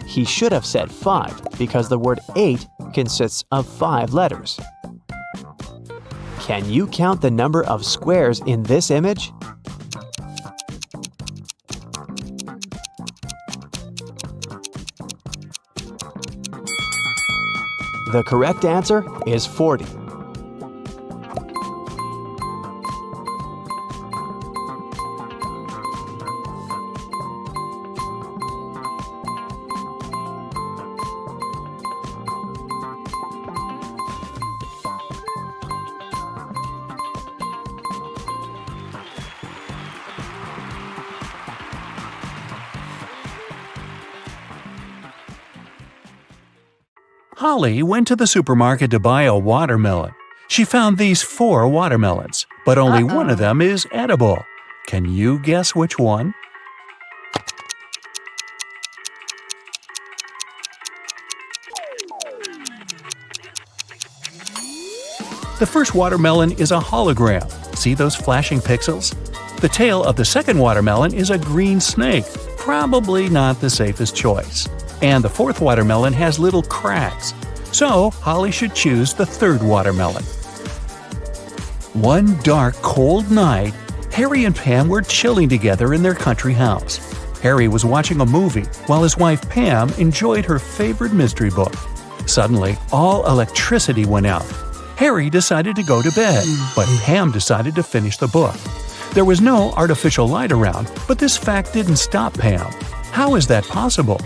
He should have said 5 because the word 8 consists of 5 letters. Can you count the number of squares in this image? The correct answer is 40. Holly went to the supermarket to buy a watermelon. She found these 4 watermelons, but only one of them is edible. Can you guess which one? The first watermelon is a hologram. See those flashing pixels? The tail of the second watermelon is a green snake, probably not the safest choice. And the fourth watermelon has little cracks. So, Holly should choose the third watermelon. One dark, cold night, Harry and Pam were chilling together in their country house. Harry was watching a movie while his wife Pam enjoyed her favorite mystery book. Suddenly, all electricity went out. Harry decided to go to bed, but Pam decided to finish the book. There was no artificial light around, but this fact didn't stop Pam. How is that possible?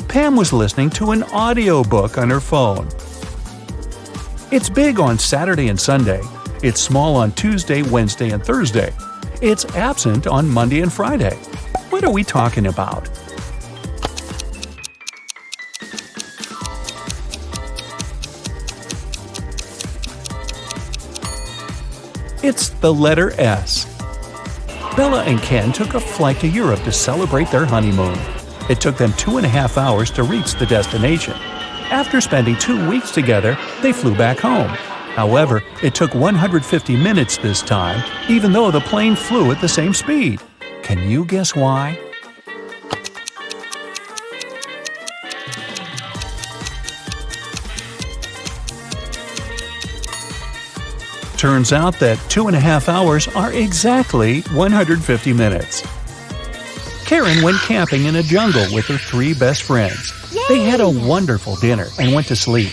Pam was listening to an audiobook on her phone. It's big on Saturday and Sunday. It's small on Tuesday, Wednesday, and Thursday. It's absent on Monday and Friday. What are we talking about? It's the letter S. Bella and Ken took a flight to Europe to celebrate their honeymoon. It took them 2.5 hours to reach the destination. After spending 2 weeks together, they flew back home. However, it took 150 minutes this time, even though the plane flew at the same speed. Can you guess why? Turns out that 2.5 hours are exactly 150 minutes. Karen went camping in a jungle with her 3 best friends. They had a wonderful dinner and went to sleep.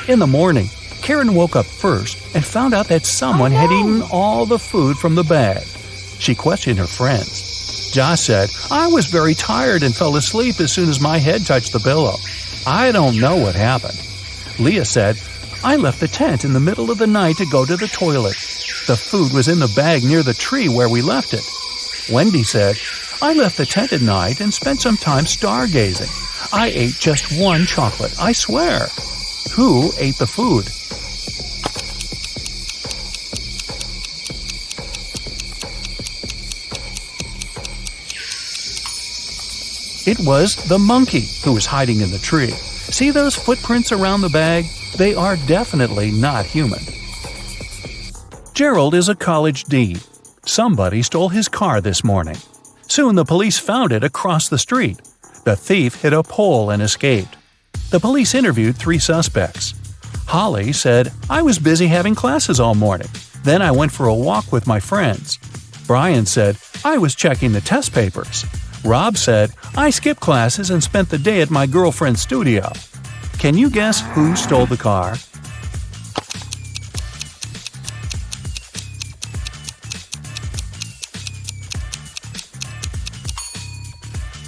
In the morning, Karen woke up first and found out that someone had eaten all the food from the bag. She questioned her friends. Josh said, "I was very tired and fell asleep as soon as my head touched the pillow. I don't know what happened." Leah said, "I left the tent in the middle of the night to go to the toilet. The food was in the bag near the tree where we left it." Wendy said, "I left the tent at night and spent some time stargazing. I ate just 1 chocolate, I swear." Who ate the food? It was the monkey who was hiding in the tree. See those footprints around the bag? They are definitely not human. Gerald is a college dean. Somebody stole his car this morning. Soon the police found it across the street. The thief hit a pole and escaped. The police interviewed 3 suspects. Holly said, "I was busy having classes all morning. Then I went for a walk with my friends." Brian said, "I was checking the test papers." Rob said, "I skipped classes and spent the day at my girlfriend's studio." Can you guess who stole the car?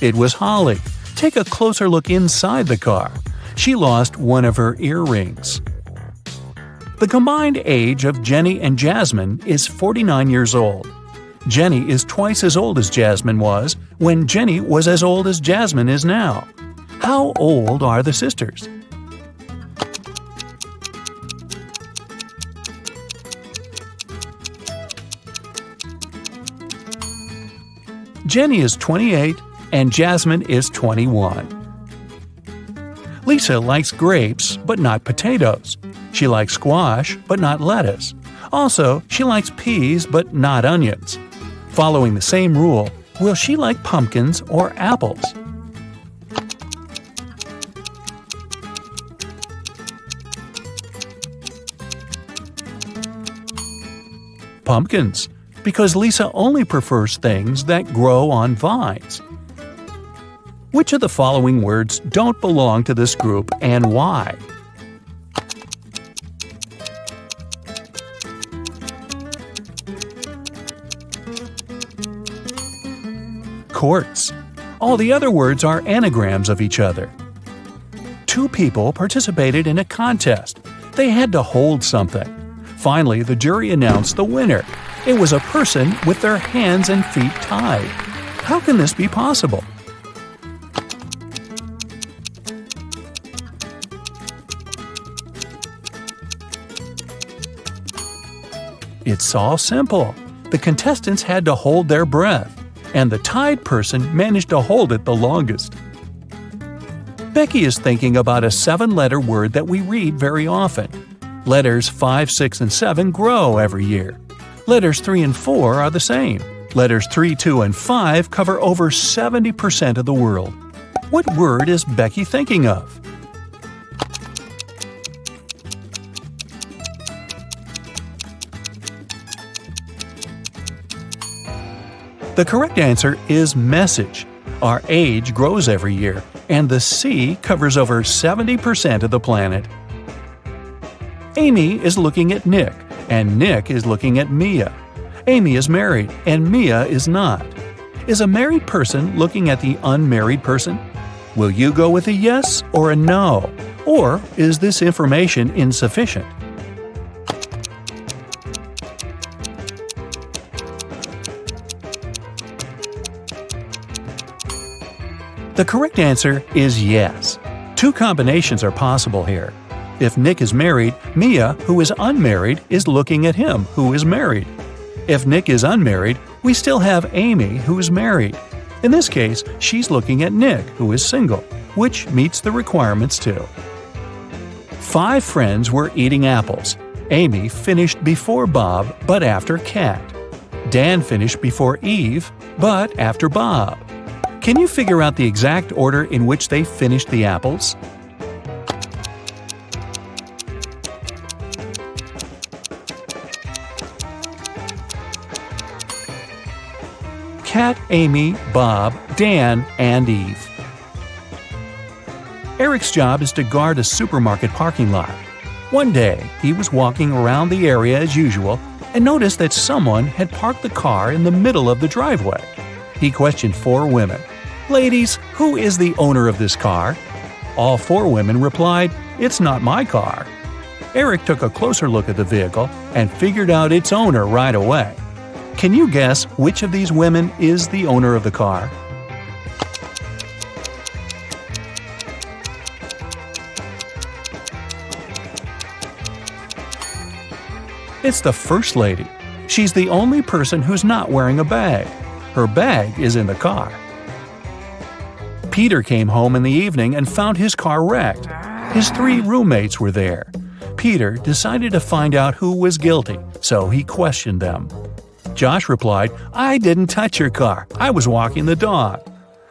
It was Holly. Take a closer look inside the car. She lost one of her earrings. The combined age of Jenny and Jasmine is 49 years old. Jenny is twice as old as Jasmine was when Jenny was as old as Jasmine is now. How old are the sisters? Jenny is 28 and Jasmine is 21. Lisa likes grapes, but not potatoes. She likes squash, but not lettuce. Also, she likes peas, but not onions. Following the same rule, will she like pumpkins or apples? Pumpkins, because Lisa only prefers things that grow on vines. Which of the following words don't belong to this group and why? Quartz. All the other words are anagrams of each other. 2 people participated in a contest. They had to hold something. Finally, the jury announced the winner. It was a person with their hands and feet tied. How can this be possible? It's all simple. The contestants had to hold their breath, and the tied person managed to hold it the longest. Becky is thinking about a 7-letter word that we read very often. Letters 5, 6, and 7 grow every year. Letters 3 and 4 are the same. Letters 3, 2, and 5 cover over 70% of the world. What word is Becky thinking of? The correct answer is message. Our age grows every year, and the sea covers over 70% of the planet. Amy is looking at Nick, and Nick is looking at Mia. Amy is married, and Mia is not. Is a married person looking at the unmarried person? Will you go with a yes or a no? Or is this information insufficient? The correct answer is yes. Two combinations are possible here. If Nick is married, Mia, who is unmarried, is looking at him, who is married. If Nick is unmarried, we still have Amy, who is married. In this case, she's looking at Nick, who is single, which meets the requirements too. 5 friends were eating apples. Amy finished before Bob, but after Kat. Dan finished before Eve, but after Bob. Can you figure out the exact order in which they finished the apples? Kat, Amy, Bob, Dan, and Eve. Eric's job is to guard a supermarket parking lot. One day, he was walking around the area as usual and noticed that someone had parked the car in the middle of the driveway. He questioned 4 women. "Ladies, who is the owner of this car?" All 4 women replied, "It's not my car." Eric took a closer look at the vehicle and figured out its owner right away. Can you guess which of these women is the owner of the car? It's the First Lady. She's the only person who's not wearing a bag. Her bag is in the car. Peter came home in the evening and found his car wrecked. His 3 roommates were there. Peter decided to find out who was guilty, so he questioned them. Josh replied, "I didn't touch your car. I was walking the dog."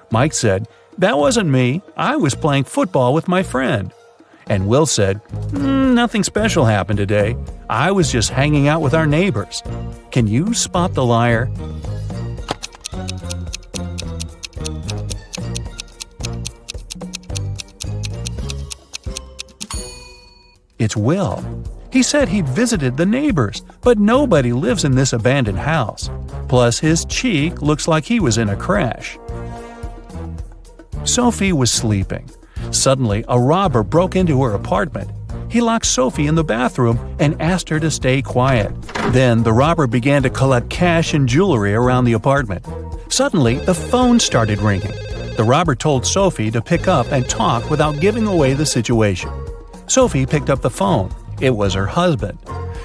Mike said, "That wasn't me. I was playing football with my friend." And Will said, "Nothing special happened today. I was just hanging out with our neighbors." Can you spot the liar? It's Will. He said he'd visited the neighbors, but nobody lives in this abandoned house. Plus, his cheek looks like he was in a crash. Sophie was sleeping. Suddenly, a robber broke into her apartment. He locked Sophie in the bathroom and asked her to stay quiet. Then, the robber began to collect cash and jewelry around the apartment. Suddenly, the phone started ringing. The robber told Sophie to pick up and talk without giving away the situation. Sophie picked up the phone. It was her husband.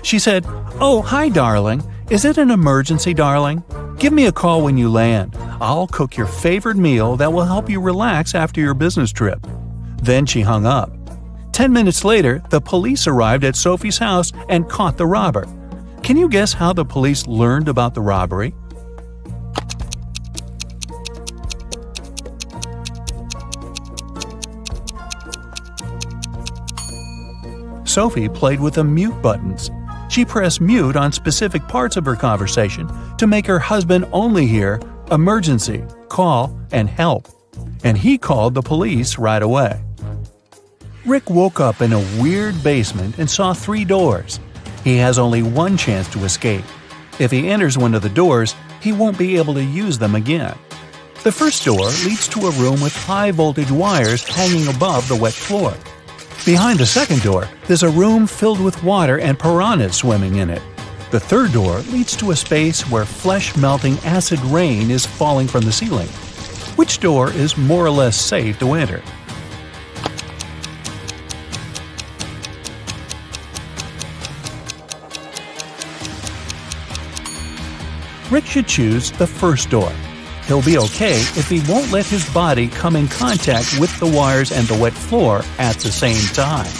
She said, "Oh, hi, darling. Is it an emergency, darling? Give me a call when you land. I'll cook your favorite meal that will help you relax after your business trip." Then she hung up. 10 minutes later, the police arrived at Sophie's house and caught the robber. Can you guess how the police learned about the robbery? Sophie played with the mute buttons. She pressed mute on specific parts of her conversation to make her husband only hear "emergency," "call," and "help." And he called the police right away. Rick woke up in a weird basement and saw 3 doors. He has only one chance to escape. If he enters one of the doors, he won't be able to use them again. The first door leads to a room with high-voltage wires hanging above the wet floor. Behind the second door, there's a room filled with water and piranhas swimming in it. The third door leads to a space where flesh-melting acid rain is falling from the ceiling. Which door is more or less safe to enter? Rick should choose the first door. He'll be okay if he won't let his body come in contact with the wires and the wet floor at the same time.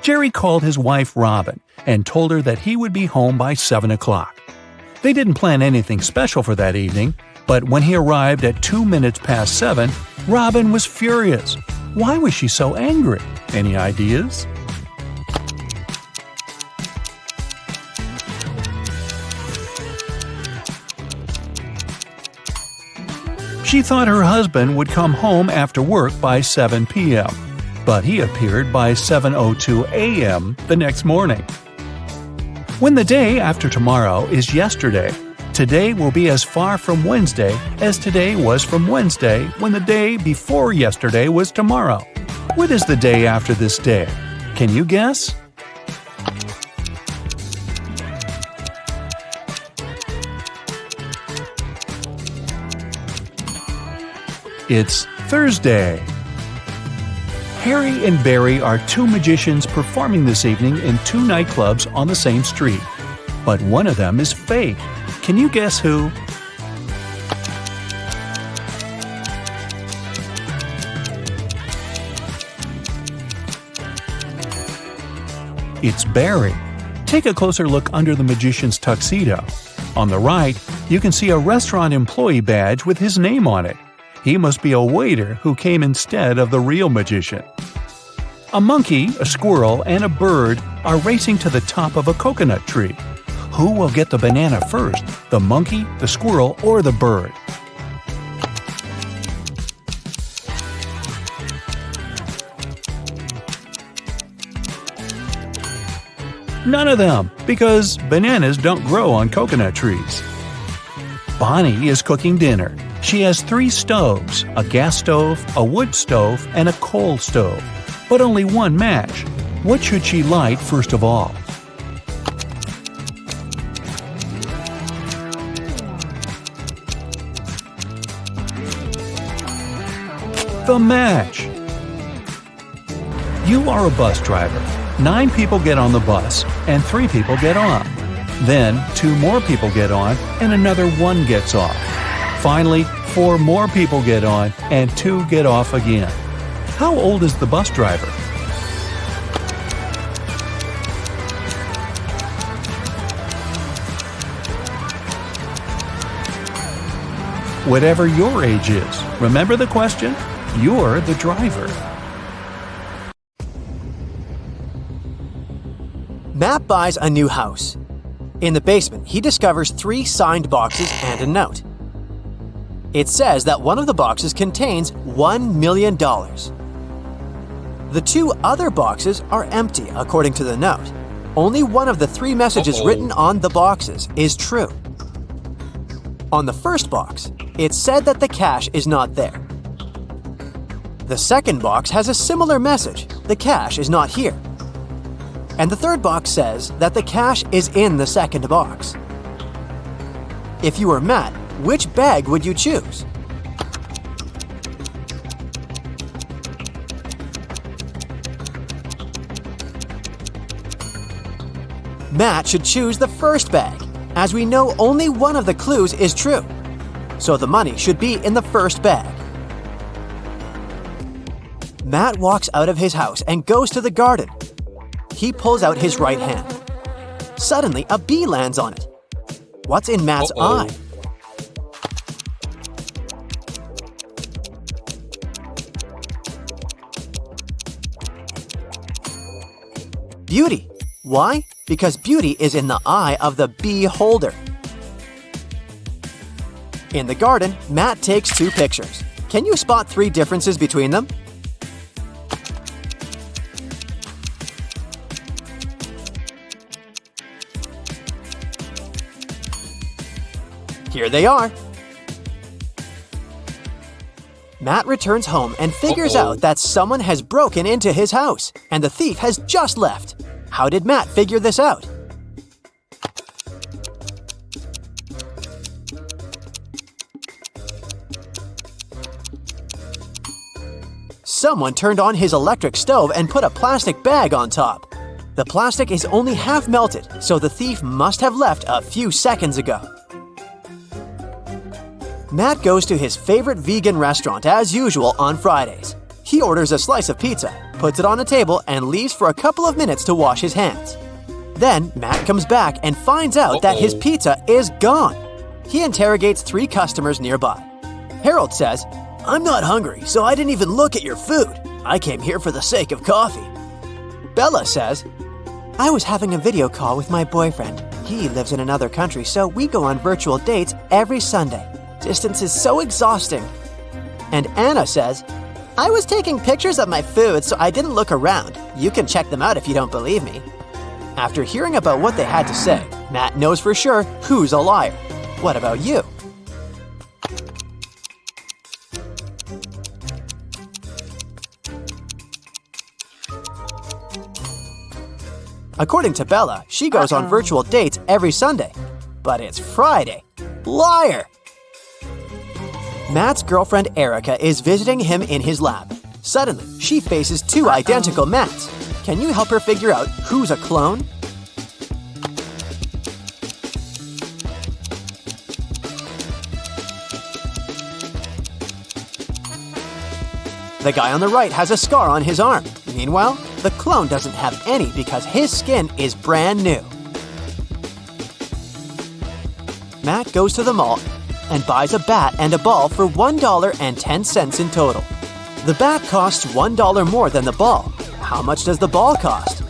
Jerry called his wife Robin and told her that he would be home by 7 o'clock. They didn't plan anything special for that evening, but when he arrived at 2 minutes past 7, Robin was furious. Why was she so angry? Any ideas? She thought her husband would come home after work by 7 p.m., but he appeared by 7:02 a.m. the next morning. When the day after tomorrow is yesterday, today will be as far from Wednesday as today was from Wednesday when the day before yesterday was tomorrow. What is the day after this day? Can you guess? It's Thursday. Harry and Barry are two magicians performing this evening in two nightclubs on the same street. But one of them is fake. Can you guess who? It's Barry. Take a closer look under the magician's tuxedo. On the right, you can see a restaurant employee badge with his name on it. He must be a waiter who came instead of the real magician. A monkey, a squirrel, and a bird are racing to the top of a coconut tree. Who will get the banana first, the monkey, the squirrel, or the bird? None of them, because bananas don't grow on coconut trees. Bonnie is cooking dinner. She has 3 stoves, a gas stove, a wood stove, and a coal stove, but only one match. What should she light first of all? The match! You are a bus driver. 9 people get on the bus, and 3 people get off. Then 2 more people get on, and another 1 gets off. Finally, 4 more people get on, and 2 get off again. How old is the bus driver? Whatever your age is, remember the question? You're the driver. Matt buys a new house. In the basement, he discovers 3 signed boxes and a note. It says that one of the boxes contains $1 million. The 2 other boxes are empty, according to the note. Only one of the 3 messages written on the boxes is true. On the first box, it said that the cash is not there. The second box has a similar message: the cash is not here. And the third box says that the cash is in the second box. If you were Matt, which bag would you choose? Matt should choose the first bag, as we know only one of the clues is true. So the money should be in the first bag. Matt walks out of his house and goes to the garden. He pulls out his right hand. Suddenly, a bee lands on it. What's in Matt's eye? Beauty. Why? Because beauty is in the eye of the bee holder. In the garden, Matt takes 2 pictures. Can you spot 3 differences between them? Here they are. Matt returns home and figures out that someone has broken into his house, and the thief has just left. How did Matt figure this out? Someone turned on his electric stove and put a plastic bag on top. The plastic is only half melted, so the thief must have left a few seconds ago. Matt goes to his favorite vegan restaurant as usual on Fridays. He orders a slice of pizza, puts it on a table, and leaves for a couple of minutes to wash his hands. Then Matt comes back and finds out that his pizza is gone. He interrogates 3 customers nearby. Harold says, "I'm not hungry, so I didn't even look at your food. I came here for the sake of coffee." Bella says, "I was having a video call with my boyfriend. He lives in another country, so we go on virtual dates every Sunday. Distance is so exhausting. And Anna says, "I was taking pictures of my food, so I didn't look around. You can check them out if you don't believe me." After hearing about what they had to say, Matt knows for sure who's a liar. What about you? According to Bella, she goes on virtual dates every Sunday. But it's Friday. Liar! Matt's girlfriend Erica is visiting him in his lab. Suddenly, she faces two identical Matts. Can you help her figure out who's a clone? The guy on the right has a scar on his arm. Meanwhile, the clone doesn't have any because his skin is brand new. Matt goes to the mall and buys a bat and a ball for $1.10 in total. The bat costs $1 more than the ball. How much does the ball cost?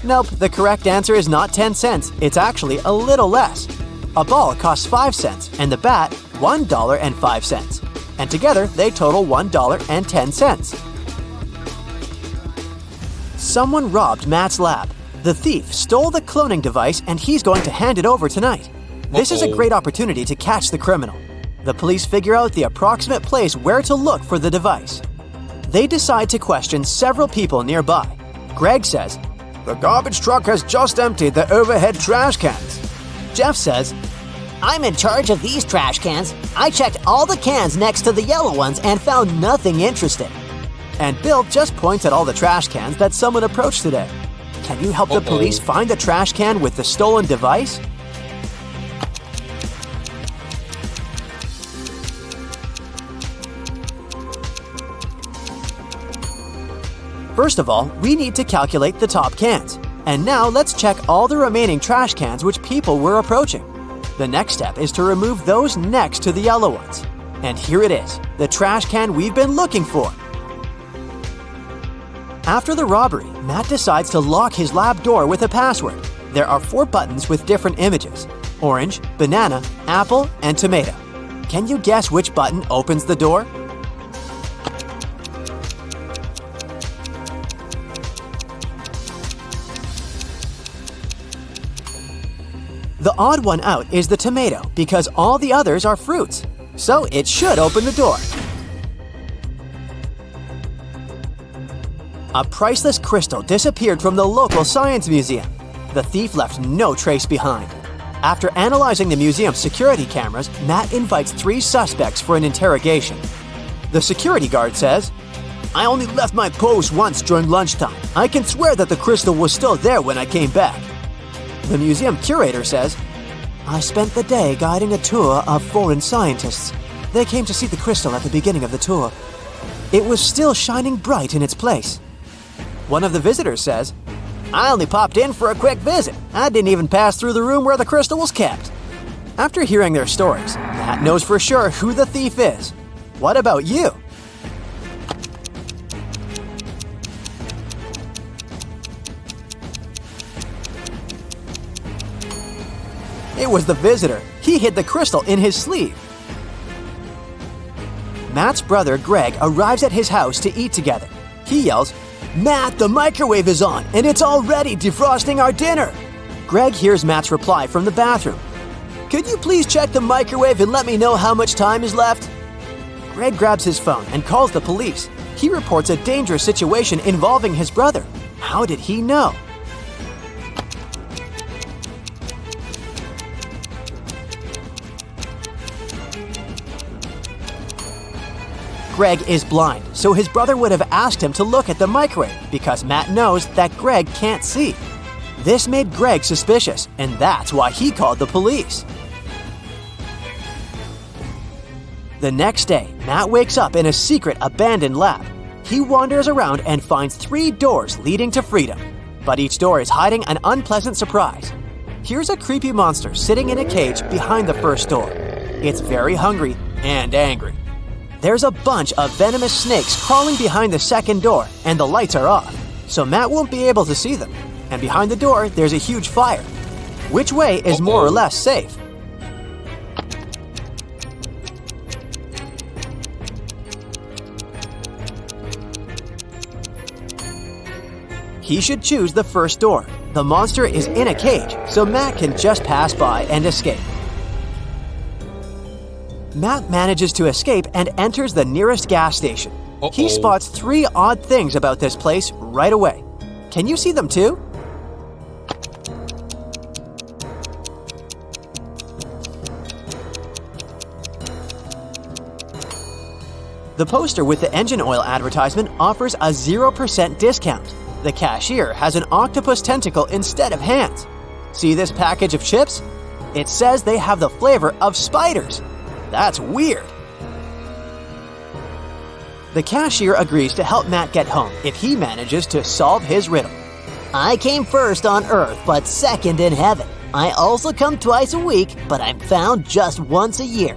Nope, the correct answer is not 10 cents. It's actually a little less. A ball costs 5 cents and the bat $1.05. And together they total $1.10. Someone robbed Matt's lab. The thief stole the cloning device and he's going to hand it over tonight. This is a great opportunity to catch the criminal. The police figure out the approximate place where to look for the device. They decide to question several people nearby. Greg says, "The garbage truck has just emptied the overhead trash cans." Jeff says, I'm in charge of these trash cans. I checked all the cans next to the yellow ones and found nothing interesting. and Bill just points at all the trash cans that someone approached today. Can you help the police find the trash can with the stolen device? First of all, we need to calculate the top cans. And now let's check all the remaining trash cans which people were approaching. The next step is to remove those next to the yellow ones. And here it is, the trash can we've been looking for. After the robbery, Matt decides to lock his lab door with a password. There are 4 buttons with different images: orange, banana, apple, and tomato. Can you guess which button opens the door? The odd one out is the tomato because all the others are fruits, so it should open the door. A priceless crystal disappeared from the local science museum. The thief left no trace behind. After analyzing the museum's security cameras, Matt invites 3 suspects for an interrogation. The security guard says, "I only left my post once during lunchtime. I can swear that the crystal was still there when I came back." The museum curator says, "I spent the day guiding a tour of foreign scientists. They came to see the crystal at the beginning of the tour. It was still shining bright in its place." One of the visitors says, "I only popped in for a quick visit. I didn't even pass through the room where the crystal was kept." After hearing their stories, Matt knows for sure who the thief is. What about you? It was the visitor. He hid the crystal in his sleeve. Matt's brother, Greg, arrives at his house to eat together. He yells, "Matt, the microwave is on, and it's already defrosting our dinner." Greg hears Matt's reply from the bathroom. "Could you please check the microwave and let me know how much time is left?" Greg grabs his phone and calls the police. He reports a dangerous situation involving his brother. How did he know? Greg is blind, so his brother would have asked him to look at the microwave because Matt knows that Greg can't see. This made Greg suspicious, and that's why he called the police. The next day, Matt wakes up in a secret abandoned lab. He wanders around and finds 3 doors leading to freedom, but each door is hiding an unpleasant surprise. Here's a creepy monster sitting in a cage behind the first door. It's very hungry and angry. There's a bunch of venomous snakes crawling behind the second door, and the lights are off, so Matt won't be able to see them. and behind the door there's a huge fire. Which way is more or less safe? He should choose the first door. The monster is in a cage, so Matt can just pass by and escape. Matt manages to escape and enters the nearest gas station. He spots 3 odd things about this place right away. Can you see them too? The poster with the engine oil advertisement offers a 0% discount. The cashier has an octopus tentacle instead of hands. See this package of chips? It says they have the flavor of spiders. That's weird. The cashier agrees to help Matt get home if he manages to solve his riddle. I came first on Earth, but second in heaven. I also come twice a week, but I'm found just once a year.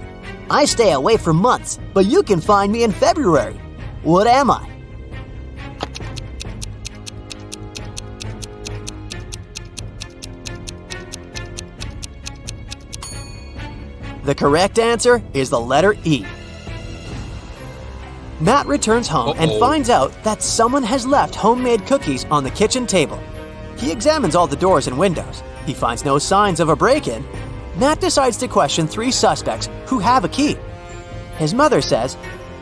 I stay away for months, but you can find me in February. What am I? The correct answer is the letter E. Matt returns home and finds out that someone has left homemade cookies on the kitchen table. He examines all the doors and windows. He finds no signs of a break-in. Matt decides to question 3 suspects who have a key. His mother says,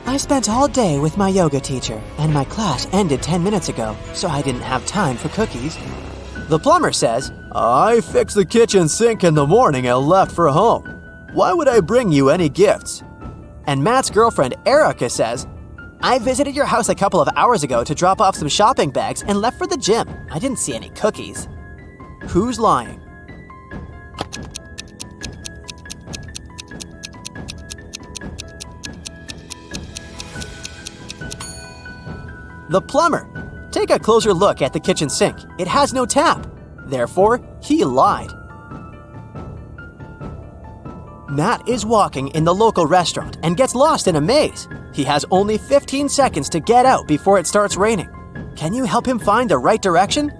"I spent all day with my yoga teacher, and my class ended 10 minutes ago, so I didn't have time for cookies." The plumber says, "I fixed the kitchen sink in the morning and left for home. Why would I bring you any gifts?" And Matt's girlfriend Erica says, "I visited your house a couple of hours ago to drop off some shopping bags and left for the gym. I didn't see any cookies." Who's lying? The plumber. Take a closer look at the kitchen sink. It has no tap. Therefore, he lied. Matt is walking in the local restaurant and gets lost in a maze. He has only 15 seconds to get out before it starts raining. Can you help him find the right direction?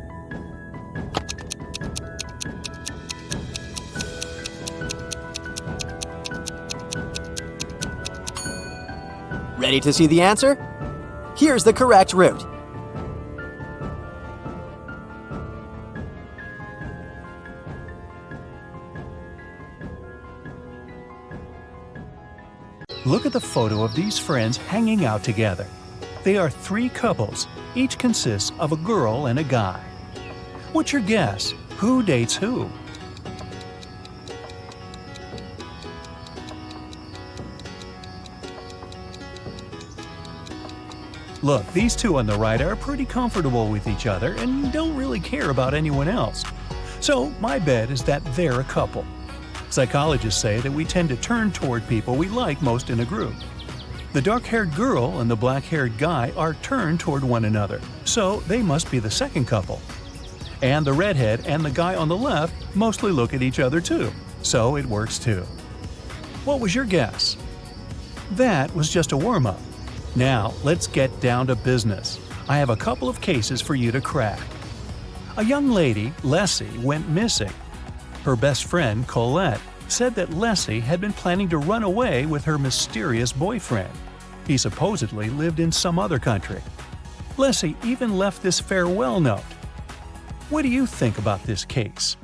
Ready to see the answer? Here's the correct route. Look at the photo of these friends hanging out together. They are 3 couples. Each consists of a girl and a guy. What's your guess? Who dates who? Look, these 2 on the right are pretty comfortable with each other and don't really care about anyone else. So my bet is that they're a couple. Psychologists say that we tend to turn toward people we like most in a group. The dark-haired girl and the black-haired guy are turned toward one another, so they must be the second couple. And the redhead and the guy on the left mostly look at each other too, so it works too. What was your guess? That was just a warm-up. Now, let's get down to business. I have a couple of cases for you to crack. A young lady, Leslie, went missing. Her best friend, Colette, said that Leslie had been planning to run away with her mysterious boyfriend. He supposedly lived in some other country. Leslie even left this farewell note. What do you think about this case?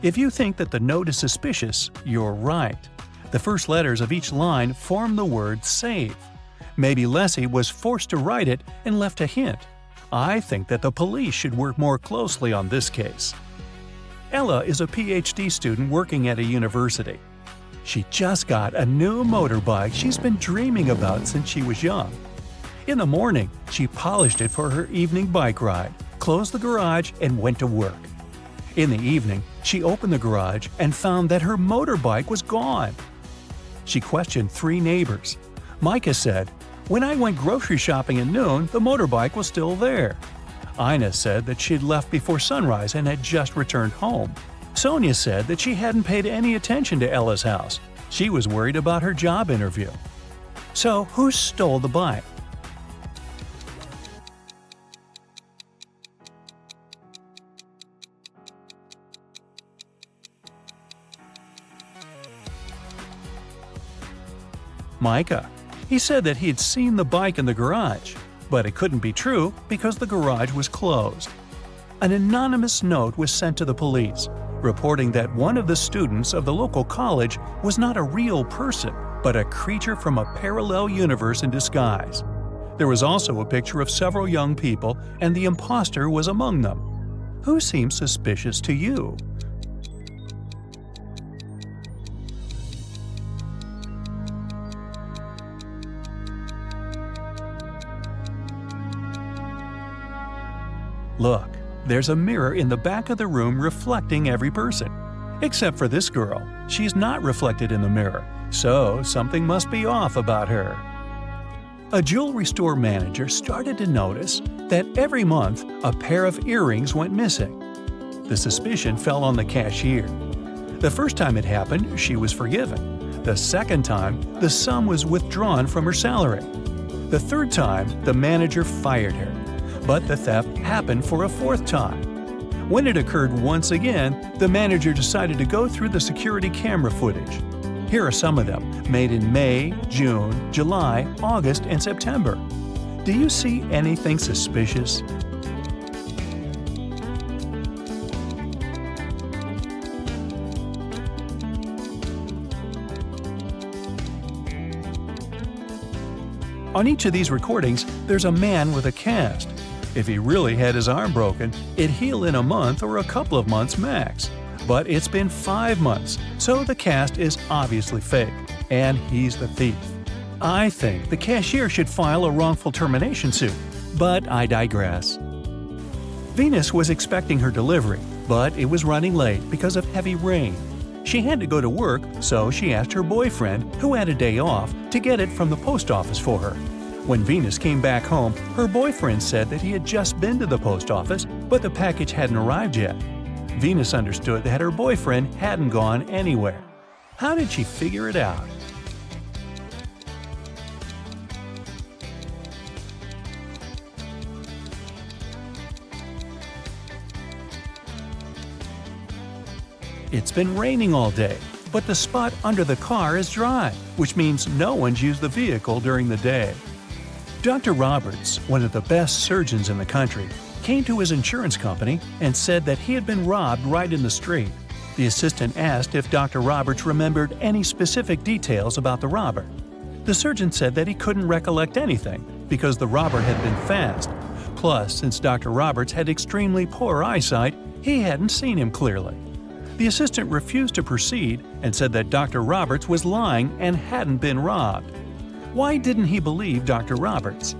If you think that the note is suspicious, you're right. The first letters of each line form the word save. Maybe Leslie was forced to write it and left a hint. I think that the police should work more closely on this case. Ella is a PhD student working at a university. She just got a new motorbike she's been dreaming about since she was young. In the morning, she polished it for her evening bike ride, closed the garage, and went to work. In the evening, she opened the garage and found that her motorbike was gone. She questioned 3 neighbors. Micah said, "When I went grocery shopping at noon, the motorbike was still there." Ina said that she'd left before sunrise and had just returned home. Sonia said that she hadn't paid any attention to Ella's house. She was worried about her job interview. So, who stole the bike? Micah. He said that he had seen the bike in the garage, but it couldn't be true because the garage was closed. An anonymous note was sent to the police, reporting that one of the students of the local college was not a real person, but a creature from a parallel universe in disguise. There was also a picture of several young people, and the imposter was among them. Who seems suspicious to you? Look, there's a mirror in the back of the room reflecting every person. Except for this girl. She's not reflected in the mirror, so something must be off about her. A jewelry store manager started to notice that every month a pair of earrings went missing. The suspicion fell on the cashier. The first time it happened, she was forgiven. The second time, the sum was withdrawn from her salary. The third time, the manager fired her. But the theft happened for a fourth time. When it occurred once again, the manager decided to go through the security camera footage. Here are some of them, made in May, June, July, August, and September. Do you see anything suspicious? On each of these recordings, there's a man with a cast. If he really had his arm broken, it'd heal in a month or a couple of months max. But it's been 5 months, so the cast is obviously fake, and he's the thief. I think the cashier should file a wrongful termination suit, but I digress. Venus was expecting her delivery, but it was running late because of heavy rain. She had to go to work, so she asked her boyfriend, who had a day off, to get it from the post office for her. When Venus came back home, her boyfriend said that he had just been to the post office, but the package hadn't arrived yet. Venus understood that her boyfriend hadn't gone anywhere. How did she figure it out? It's been raining all day, but the spot under the car is dry, which means no one's used the vehicle during the day. Dr. Roberts, one of the best surgeons in the country, came to his insurance company and said that he had been robbed right in the street. The assistant asked if Dr. Roberts remembered any specific details about the robber. The surgeon said that he couldn't recollect anything because the robber had been fast. Plus, since Dr. Roberts had extremely poor eyesight, he hadn't seen him clearly. The assistant refused to proceed and said that Dr. Roberts was lying and hadn't been robbed. Why didn't he believe Dr. Roberts?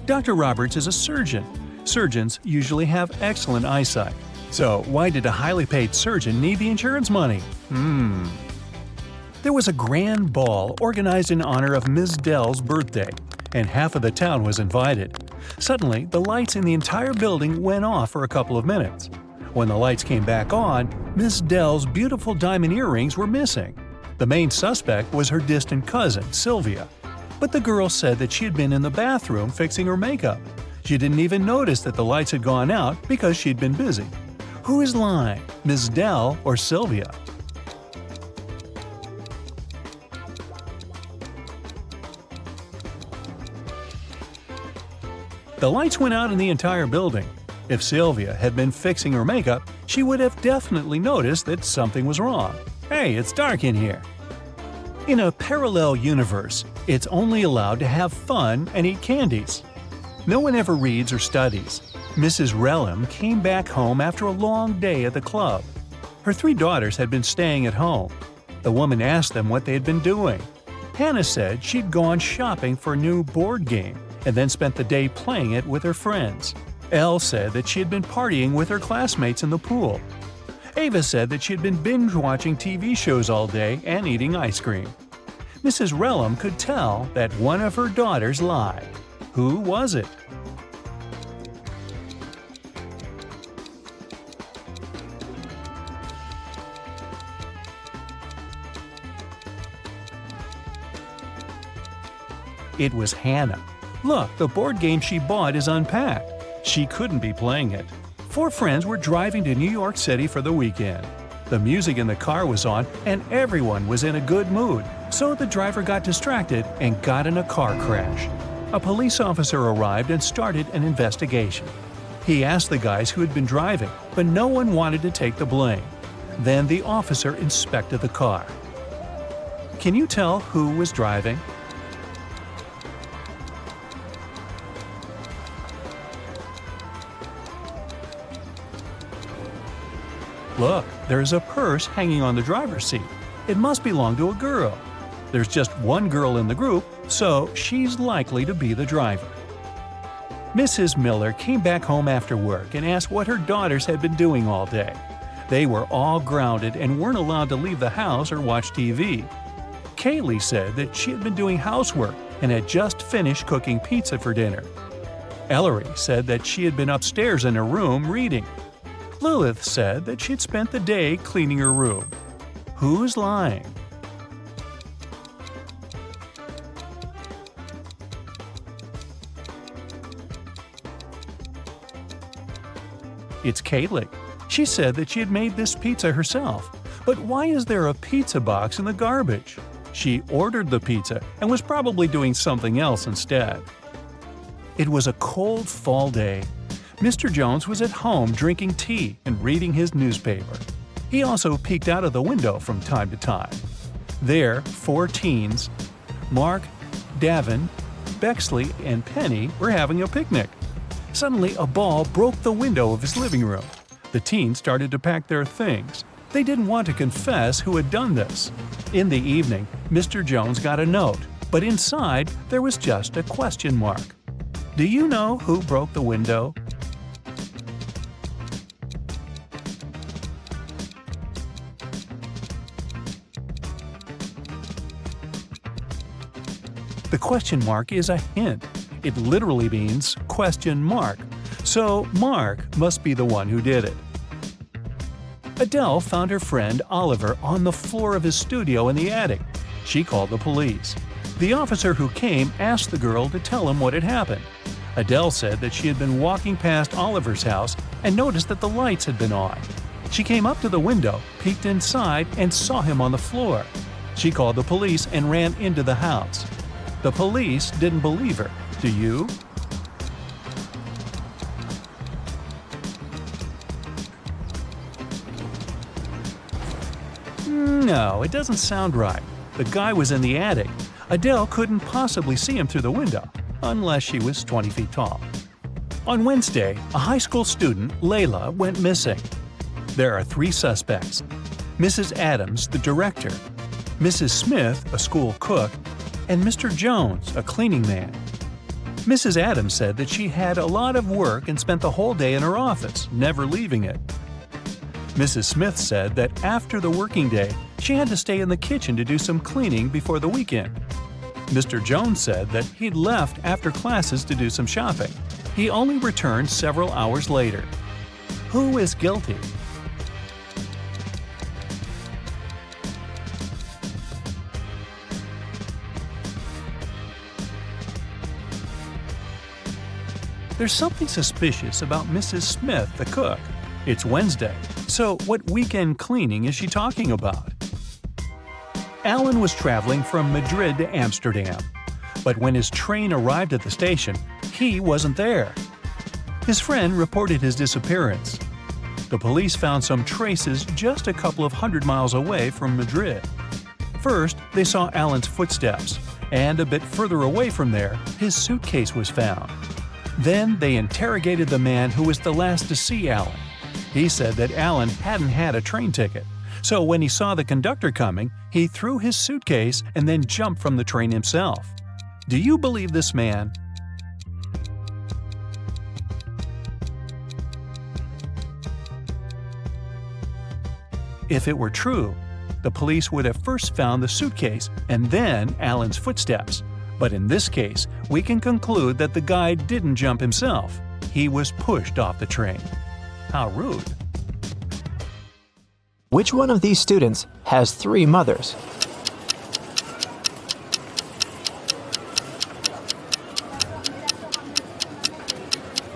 Dr. Roberts is a surgeon. Surgeons usually have excellent eyesight. So why did a highly paid surgeon need the insurance money? There was a grand ball organized in honor of Ms. Dell's birthday, and half of the town was invited. Suddenly, the lights in the entire building went off for a couple of minutes. When the lights came back on, Ms. Dell's beautiful diamond earrings were missing. The main suspect was her distant cousin, Sylvia. But the girl said that she had been in the bathroom fixing her makeup. She didn't even notice that the lights had gone out because she'd been busy. Who is lying, Ms. Dell or Sylvia? The lights went out in the entire building. If Sylvia had been fixing her makeup, she would have definitely noticed that something was wrong. Hey, it's dark in here. In a parallel universe, it's only allowed to have fun and eat candies. No one ever reads or studies. Mrs. Relham came back home after a long day at the club. Her 3 daughters had been staying at home. The woman asked them what they had been doing. Hannah said she'd gone shopping for a new board game and then spent the day playing it with her friends. Elle said that she had been partying with her classmates in the pool. Ava said that she had been binge-watching TV shows all day and eating ice cream. Mrs. Relham could tell that one of her daughters lied. Who was it? It was Hannah. Look, the board game she bought is unpacked. She couldn't be playing it. 4 friends were driving to New York City for the weekend. The music in the car was on and everyone was in a good mood, so the driver got distracted and got in a car crash. A police officer arrived and started an investigation. He asked the guys who had been driving, but no one wanted to take the blame. Then the officer inspected the car. Can you tell who was driving? Look, there's a purse hanging on the driver's seat. It must belong to a girl. There's just one girl in the group, so she's likely to be the driver. Mrs. Miller came back home after work and asked what her daughters had been doing all day. They were all grounded and weren't allowed to leave the house or watch TV. Kaylee said that she had been doing housework and had just finished cooking pizza for dinner. Ellery said that she had been upstairs in her room reading. Lilith said that she'd spent the day cleaning her room. Who's lying? It's Kaylee. She said that she had made this pizza herself. But why is there a pizza box in the garbage? She ordered the pizza and was probably doing something else instead. It was a cold fall day. Mr. Jones was at home drinking tea and reading his newspaper. He also peeked out of the window from time to time. There, 4 teens, Mark, Davin, Bexley, and Penny, were having a picnic. Suddenly, a ball broke the window of his living room. The teens started to pack their things. They didn't want to confess who had done this. In the evening, Mr. Jones got a note, but inside there was just a question mark. Do you know who broke the window? The question mark is a hint. It literally means question mark. So Mark must be the one who did it. Adele found her friend Oliver on the floor of his studio in the attic. She called the police. The officer who came asked the girl to tell him what had happened. Adele said that she had been walking past Oliver's house and noticed that the lights had been on. She came up to the window, peeked inside, and saw him on the floor. She called the police and ran into the house. The police didn't believe her. Do you? No, it doesn't sound right. The guy was in the attic. Adele couldn't possibly see him through the window, unless she was 20 feet tall. On Wednesday, a high school student, Layla, went missing. There are 3 suspects: Mrs. Adams, the director, Mrs. Smith, a school cook, and Mr. Jones, a cleaning man. Mrs. Adams said that she had a lot of work and spent the whole day in her office, never leaving it. Mrs. Smith said that after the working day, she had to stay in the kitchen to do some cleaning before the weekend. Mr. Jones said that he'd left after classes to do some shopping. He only returned several hours later. Who is guilty? There's something suspicious about Mrs. Smith, the cook. It's Wednesday, so what weekend cleaning is she talking about? Alan was traveling from Madrid to Amsterdam, but when his train arrived at the station, he wasn't there. His friend reported his disappearance. The police found some traces just a couple of 100 miles away from Madrid. First, they saw Alan's footsteps, and a bit further away from there, his suitcase was found. Then they interrogated the man who was the last to see Alan. He said that Alan hadn't had a train ticket, so when he saw the conductor coming, he threw his suitcase and then jumped from the train himself. Do you believe this man? If it were true, the police would have first found the suitcase and then Alan's footsteps. But in this case, we can conclude that the guy didn't jump himself. He was pushed off the train. How rude. Which one of these students has 3 mothers?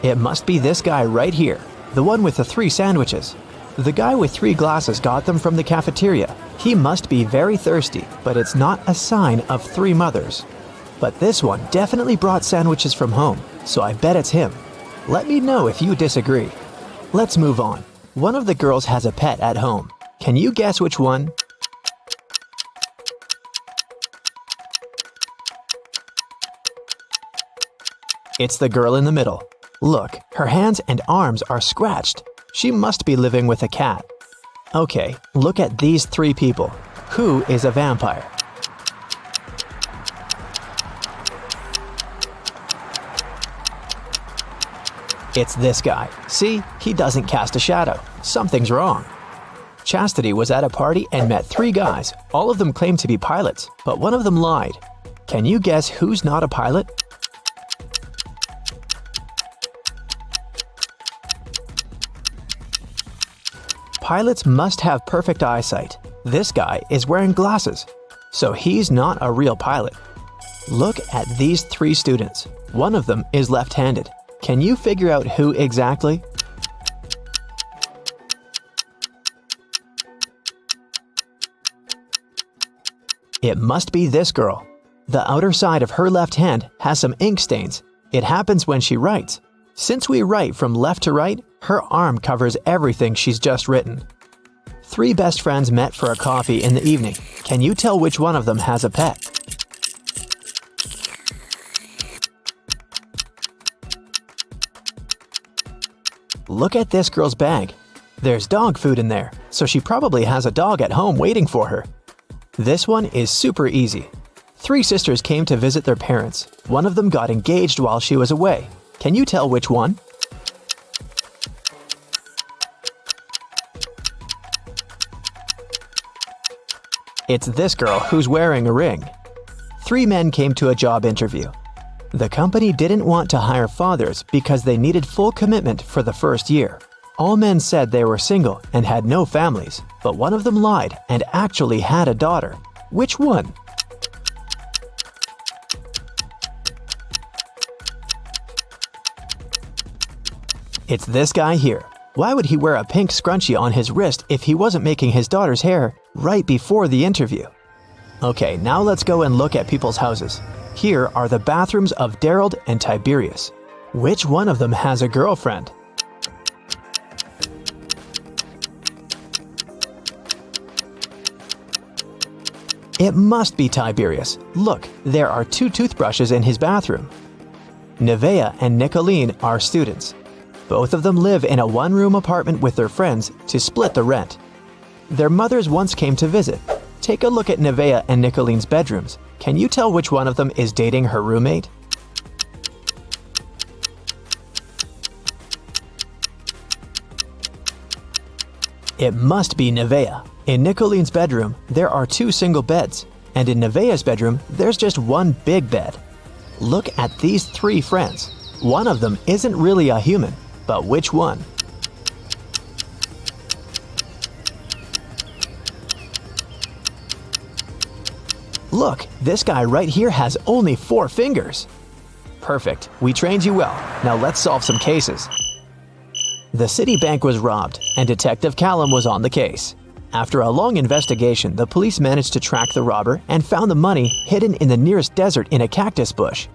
It must be this guy right here, the one with the 3 sandwiches. The guy with 3 glasses got them from the cafeteria. He must be very thirsty, but it's not a sign of 3 mothers. But this one definitely brought sandwiches from home, so I bet it's him. Let me know if you disagree. Let's move on. One of the girls has a pet at home. Can you guess which one? It's the girl in the middle. Look, her hands and arms are scratched. She must be living with a cat. Okay, look at these 3 people. Who is a vampire? It's this guy. See, he doesn't cast a shadow. Something's wrong. Chastity was at a party and met 3 guys. All of them claimed to be pilots, but one of them lied. Can you guess who's not a pilot? Pilots must have perfect eyesight. This guy is wearing glasses, so he's not a real pilot. Look at these 3 students. One of them is left-handed. Can you figure out who exactly? It must be this girl. The outer side of her left hand has some ink stains. It happens when she writes. Since we write from left to right, her arm covers everything she's just written. 3 best friends met for a coffee in the evening. Can you tell which one of them has a pet? Look at this girl's bag. There's dog food in there, so she probably has a dog at home waiting for her. This one is super easy. 3 sisters came to visit their parents. One of them got engaged while she was away. Can you tell which one? It's this girl who's wearing a ring. 3 men came to a job interview. The company didn't want to hire fathers because they needed full commitment for the first year. All men said they were single and had no families, but one of them lied and actually had a daughter. Which one? It's this guy here. Why would he wear a pink scrunchie on his wrist if he wasn't making his daughter's hair right before the interview? Okay, now let's go and look at people's houses. Here are the bathrooms of Daryl and Tiberius. Which one of them has a girlfriend? It must be Tiberius. Look, there are 2 toothbrushes in his bathroom. Nevaeh and Nicolene are students. Both of them live in a 1-room apartment with their friends to split the rent. Their mothers once came to visit. Take a look at Nevaeh and Nicolene's bedrooms. Can you tell which one of them is dating her roommate? It must be Nevaeh. In Nicolene's bedroom, there are 2 single beds, and in Nevaeh's bedroom, there's just 1 big bed. Look at these 3 friends. One of them isn't really a human, but which one? Look, this guy right here has only 4 fingers. Perfect, we trained you well. Now let's solve some cases. The Citibank was robbed, and Detective Callum was on the case. After a long investigation, the police managed to track the robber and found the money hidden in the nearest desert in a cactus bush.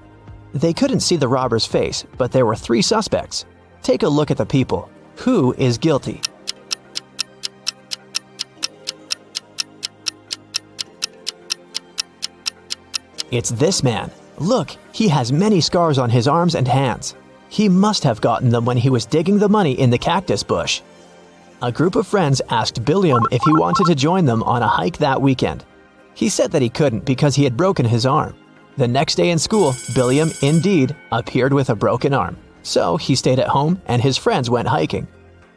They couldn't see the robber's face, but there were 3 suspects. Take a look at the people. Who is guilty? It's this man. Look, he has many scars on his arms and hands. He must have gotten them when he was digging the money in the cactus bush. A group of friends asked Billiam if he wanted to join them on a hike that weekend. He said that he couldn't because he had broken his arm. The next day in school, Billiam, indeed, appeared with a broken arm. So he stayed at home and his friends went hiking.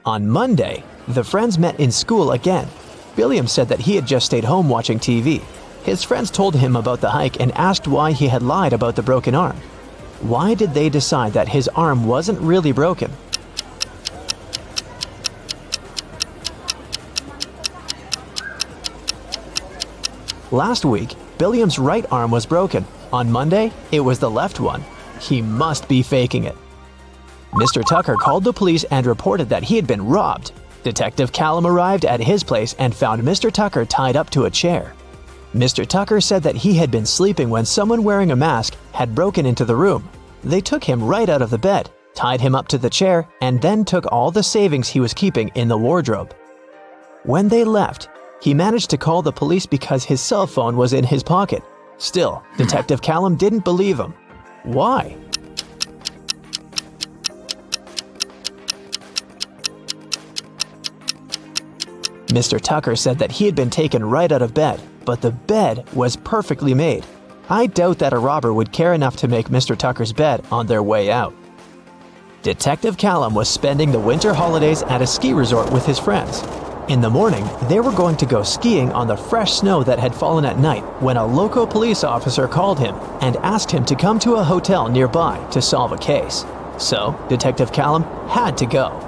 On Monday, the friends met in school again. Billiam said that he had just stayed home watching TV. His friends told him about the hike and asked why he had lied about the broken arm. Why did they decide that his arm wasn't really broken? Last week, Billiam's right arm was broken. On Monday, it was the left one. He must be faking it. Mr. Tucker called the police and reported that he had been robbed. Detective Callum arrived at his place and found Mr. Tucker tied up to a chair. Mr. Tucker said that he had been sleeping when someone wearing a mask had broken into the room. They took him right out of the bed, tied him up to the chair, and then took all the savings he was keeping in the wardrobe. When they left, he managed to call the police because his cell phone was in his pocket. Still, Detective Callum didn't believe him. Why? Mr. Tucker said that he had been taken right out of bed, but the bed was perfectly made. I doubt that a robber would care enough to make Mr. Tucker's bed on their way out. Detective Callum was spending the winter holidays at a ski resort with his friends. In the morning, they were going to go skiing on the fresh snow that had fallen at night when a local police officer called him and asked him to come to a hotel nearby to solve a case. So, Detective Callum had to go.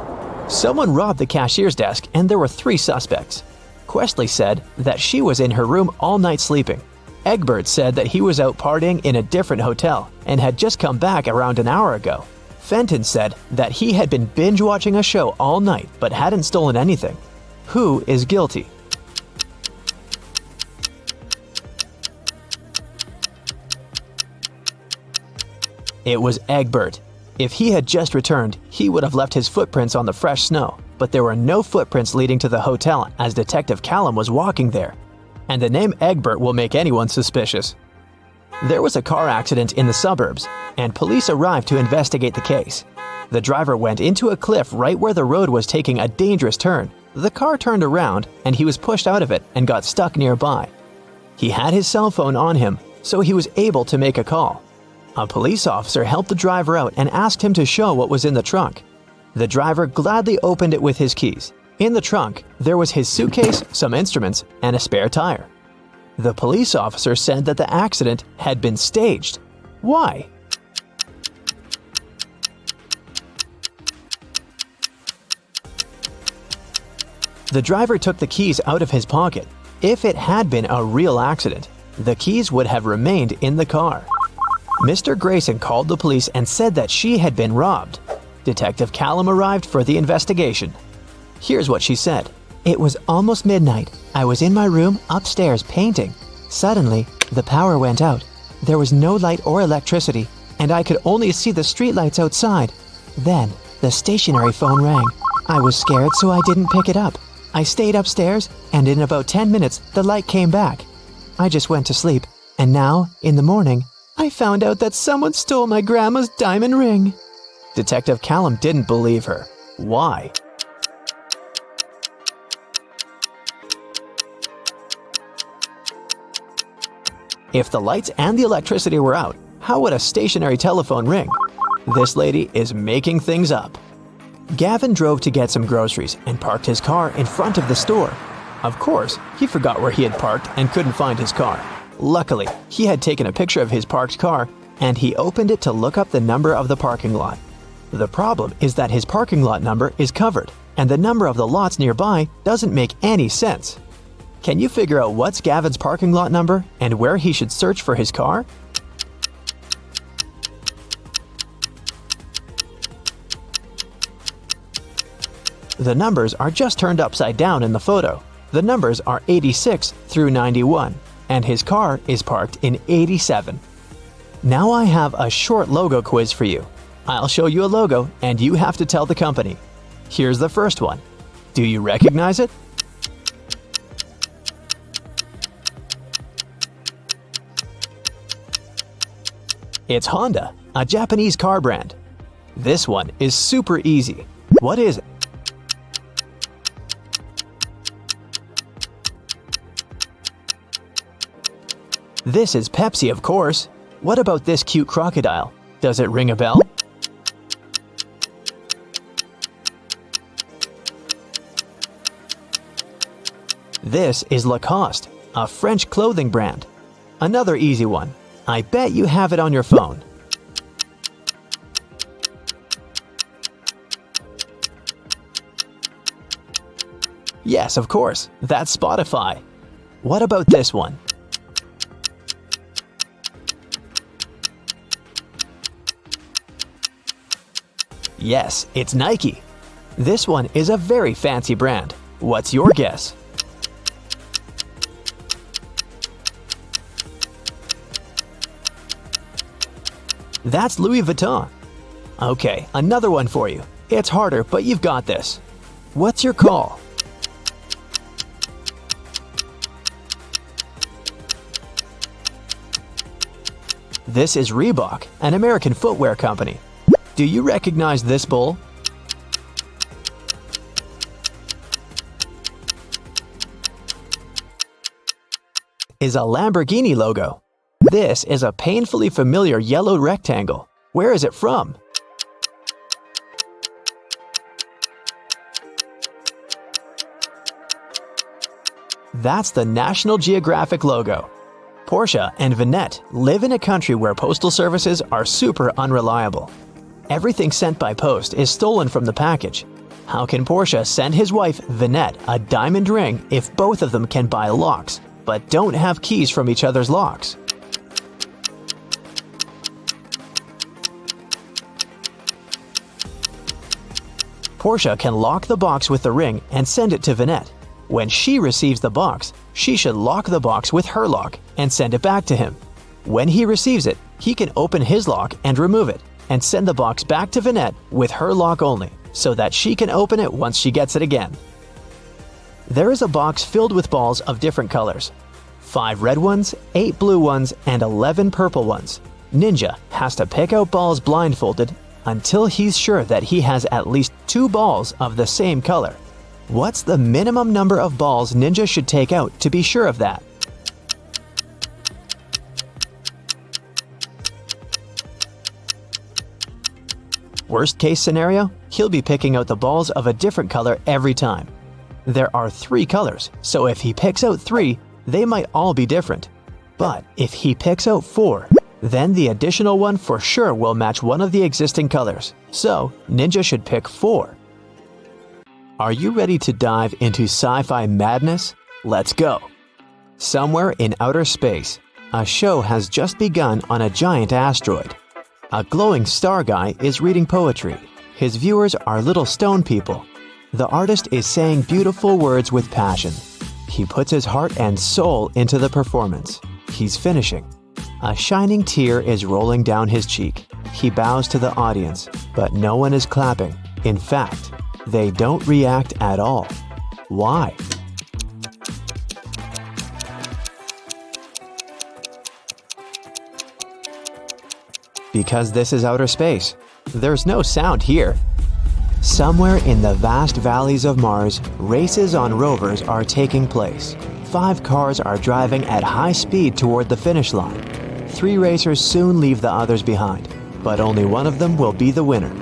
Someone robbed the cashier's desk and there were 3 suspects. Questley said that she was in her room all night sleeping. Egbert said that he was out partying in a different hotel and had just come back around an hour ago. Fenton said that he had been binge-watching a show all night but hadn't stolen anything. Who is guilty? It was Egbert. If he had just returned, he would have left his footprints on the fresh snow, but there were no footprints leading to the hotel as Detective Callum was walking there. And the name Egbert will make anyone suspicious. There was a car accident in the suburbs, and police arrived to investigate the case. The driver went into a cliff right where the road was taking a dangerous turn. The car turned around, and he was pushed out of it and got stuck nearby. He had his cell phone on him, so he was able to make a call. A police officer helped the driver out and asked him to show what was in the trunk. The driver gladly opened it with his keys. In the trunk, there was his suitcase, some instruments, and a spare tire. The police officer said that the accident had been staged. Why? The driver took the keys out of his pocket. If it had been a real accident, the keys would have remained in the car. Mr. Grayson called the police and said that she had been robbed. Detective Callum arrived for the investigation. Here's what she said. It was almost midnight. I was in my room upstairs painting. Suddenly, the power went out. There was no light or electricity, and I could only see the streetlights outside. Then, the stationary phone rang. I was scared, so I didn't pick it up. I stayed upstairs, and in about 10 minutes, the light came back. I just went to sleep, and now, in the morning, I found out that someone stole my grandma's diamond ring. Detective Callum didn't believe her. Why? If the lights and the electricity were out, how would a stationary telephone ring? This lady is making things up. Gavin drove to get some groceries and parked his car in front of the store. Of course, he forgot where he had parked and couldn't find his car. Luckily, he had taken a picture of his parked car and he opened it to look up the number of the parking lot. The problem is that his parking lot number is covered and the number of the lots nearby doesn't make any sense. Can you figure out what's Gavin's parking lot number and where he should search for his car? The numbers are just turned upside down in the photo. The numbers are 86 through 91, and his car is parked in 87. Now I have a short logo quiz for you. I'll show you a logo, and you have to tell the company. Here's the first one. Do you recognize it? It's Honda, a Japanese car brand. This one is super easy. What is it? This is Pepsi, of course. What about this cute crocodile? Does it ring a bell? This is Lacoste, a French clothing brand. Another easy one. I bet you have it on your phone. Yes, of course. That's Spotify. What about this one? Yes, it's Nike. This one is a very fancy brand. What's your guess? That's Louis Vuitton. Okay, another one for you. It's harder, but you've got this. What's your call? This is Reebok, an American footwear company. Do you recognize this bull? Is a Lamborghini logo. This is a painfully familiar yellow rectangle. Where is it from? That's the National Geographic logo. Porsche and Vinette live in a country where postal services are super unreliable. Everything sent by post is stolen from the package. How can Porsche send his wife, Vinette, a diamond ring if both of them can buy locks, but don't have keys from each other's locks? Porsche can lock the box with the ring and send it to Vinette. When she receives the box, she should lock the box with her lock and send it back to him. When he receives it, he can open his lock and remove it, and send the box back to Vinette with her lock only, so that she can open it once she gets it again. There is a box filled with balls of different colors. 5 red ones, 8 blue ones, and 11 purple ones. Ninja has to pick out balls blindfolded until he's sure that he has at least 2 balls of the same color. What's the minimum number of balls Ninja should take out to be sure of that? Worst case scenario, he'll be picking out the balls of a different color every time. There are 3 colors, so if he picks out 3, they might all be different. But if he picks out 4, then the additional one for sure will match one of the existing colors. So, Ninja should pick 4. Are you ready to dive into sci-fi madness? Let's go! Somewhere in outer space, a show has just begun on a giant asteroid. A glowing star guy is reading poetry. His viewers are little stone people. The artist is saying beautiful words with passion. He puts his heart and soul into the performance. He's finishing. A shining tear is rolling down his cheek. He bows to the audience, but no one is clapping. In fact, they don't react at all. Why? Because this is outer space. There's no sound here. Somewhere in the vast valleys of Mars, races on rovers are taking place. 5 cars are driving at high speed toward the finish line. 3 racers soon leave the others behind, but only one of them will be the winner.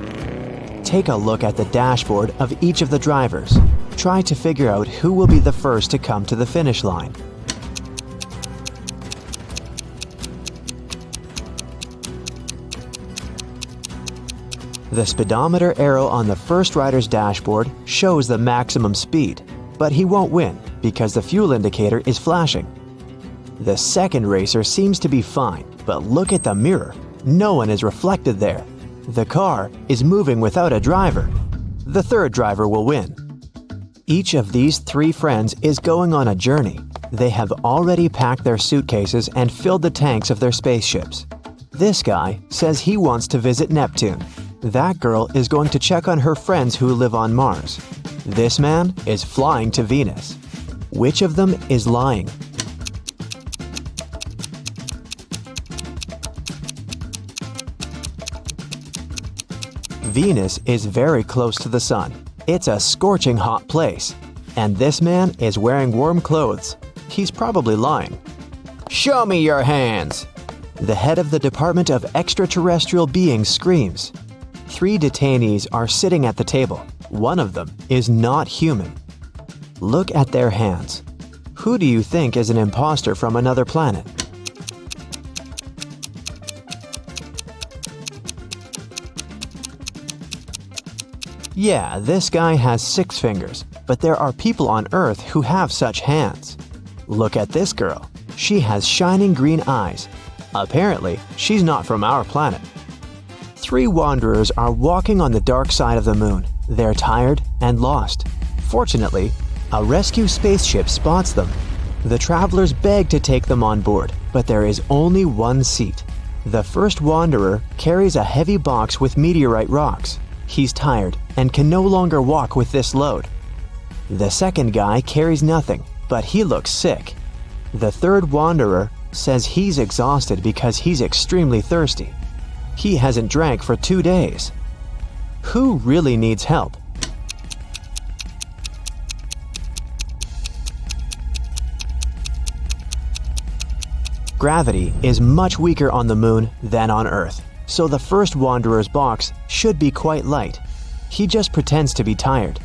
Take a look at the dashboard of each of the drivers. Try to figure out who will be the first to come to the finish line. The speedometer arrow on the first rider's dashboard shows the maximum speed, but he won't win because the fuel indicator is flashing. The second racer seems to be fine, but look at the mirror. No one is reflected there. The car is moving without a driver. The third driver will win. Each of these 3 friends is going on a journey. They have already packed their suitcases and filled the tanks of their spaceships. This guy says he wants to visit Neptune. That girl is going to check on her friends who live on Mars. This man is flying to Venus. Which of them is lying? Venus is very close to the sun. It's a scorching hot place. And this man is wearing warm clothes. He's probably lying. Show me your hands! The head of the Department of Extraterrestrial Beings screams. 3 detainees are sitting at the table. One of them is not human. Look at their hands. Who do you think is an imposter from another planet? Yeah, this guy has 6 fingers, but there are people on Earth who have such hands. Look at this girl. She has shining green eyes. Apparently, she's not from our planet. 3 wanderers are walking on the dark side of the moon. They're tired and lost. Fortunately, a rescue spaceship spots them. The travelers beg to take them on board, but there is only one seat. The first wanderer carries a heavy box with meteorite rocks. He's tired and can no longer walk with this load. The second guy carries nothing, but he looks sick. The third wanderer says he's exhausted because he's extremely thirsty. He hasn't drank for 2 days. Who really needs help? Gravity is much weaker on the moon than on Earth, so the first wanderer's box should be quite light. He just pretends to be tired.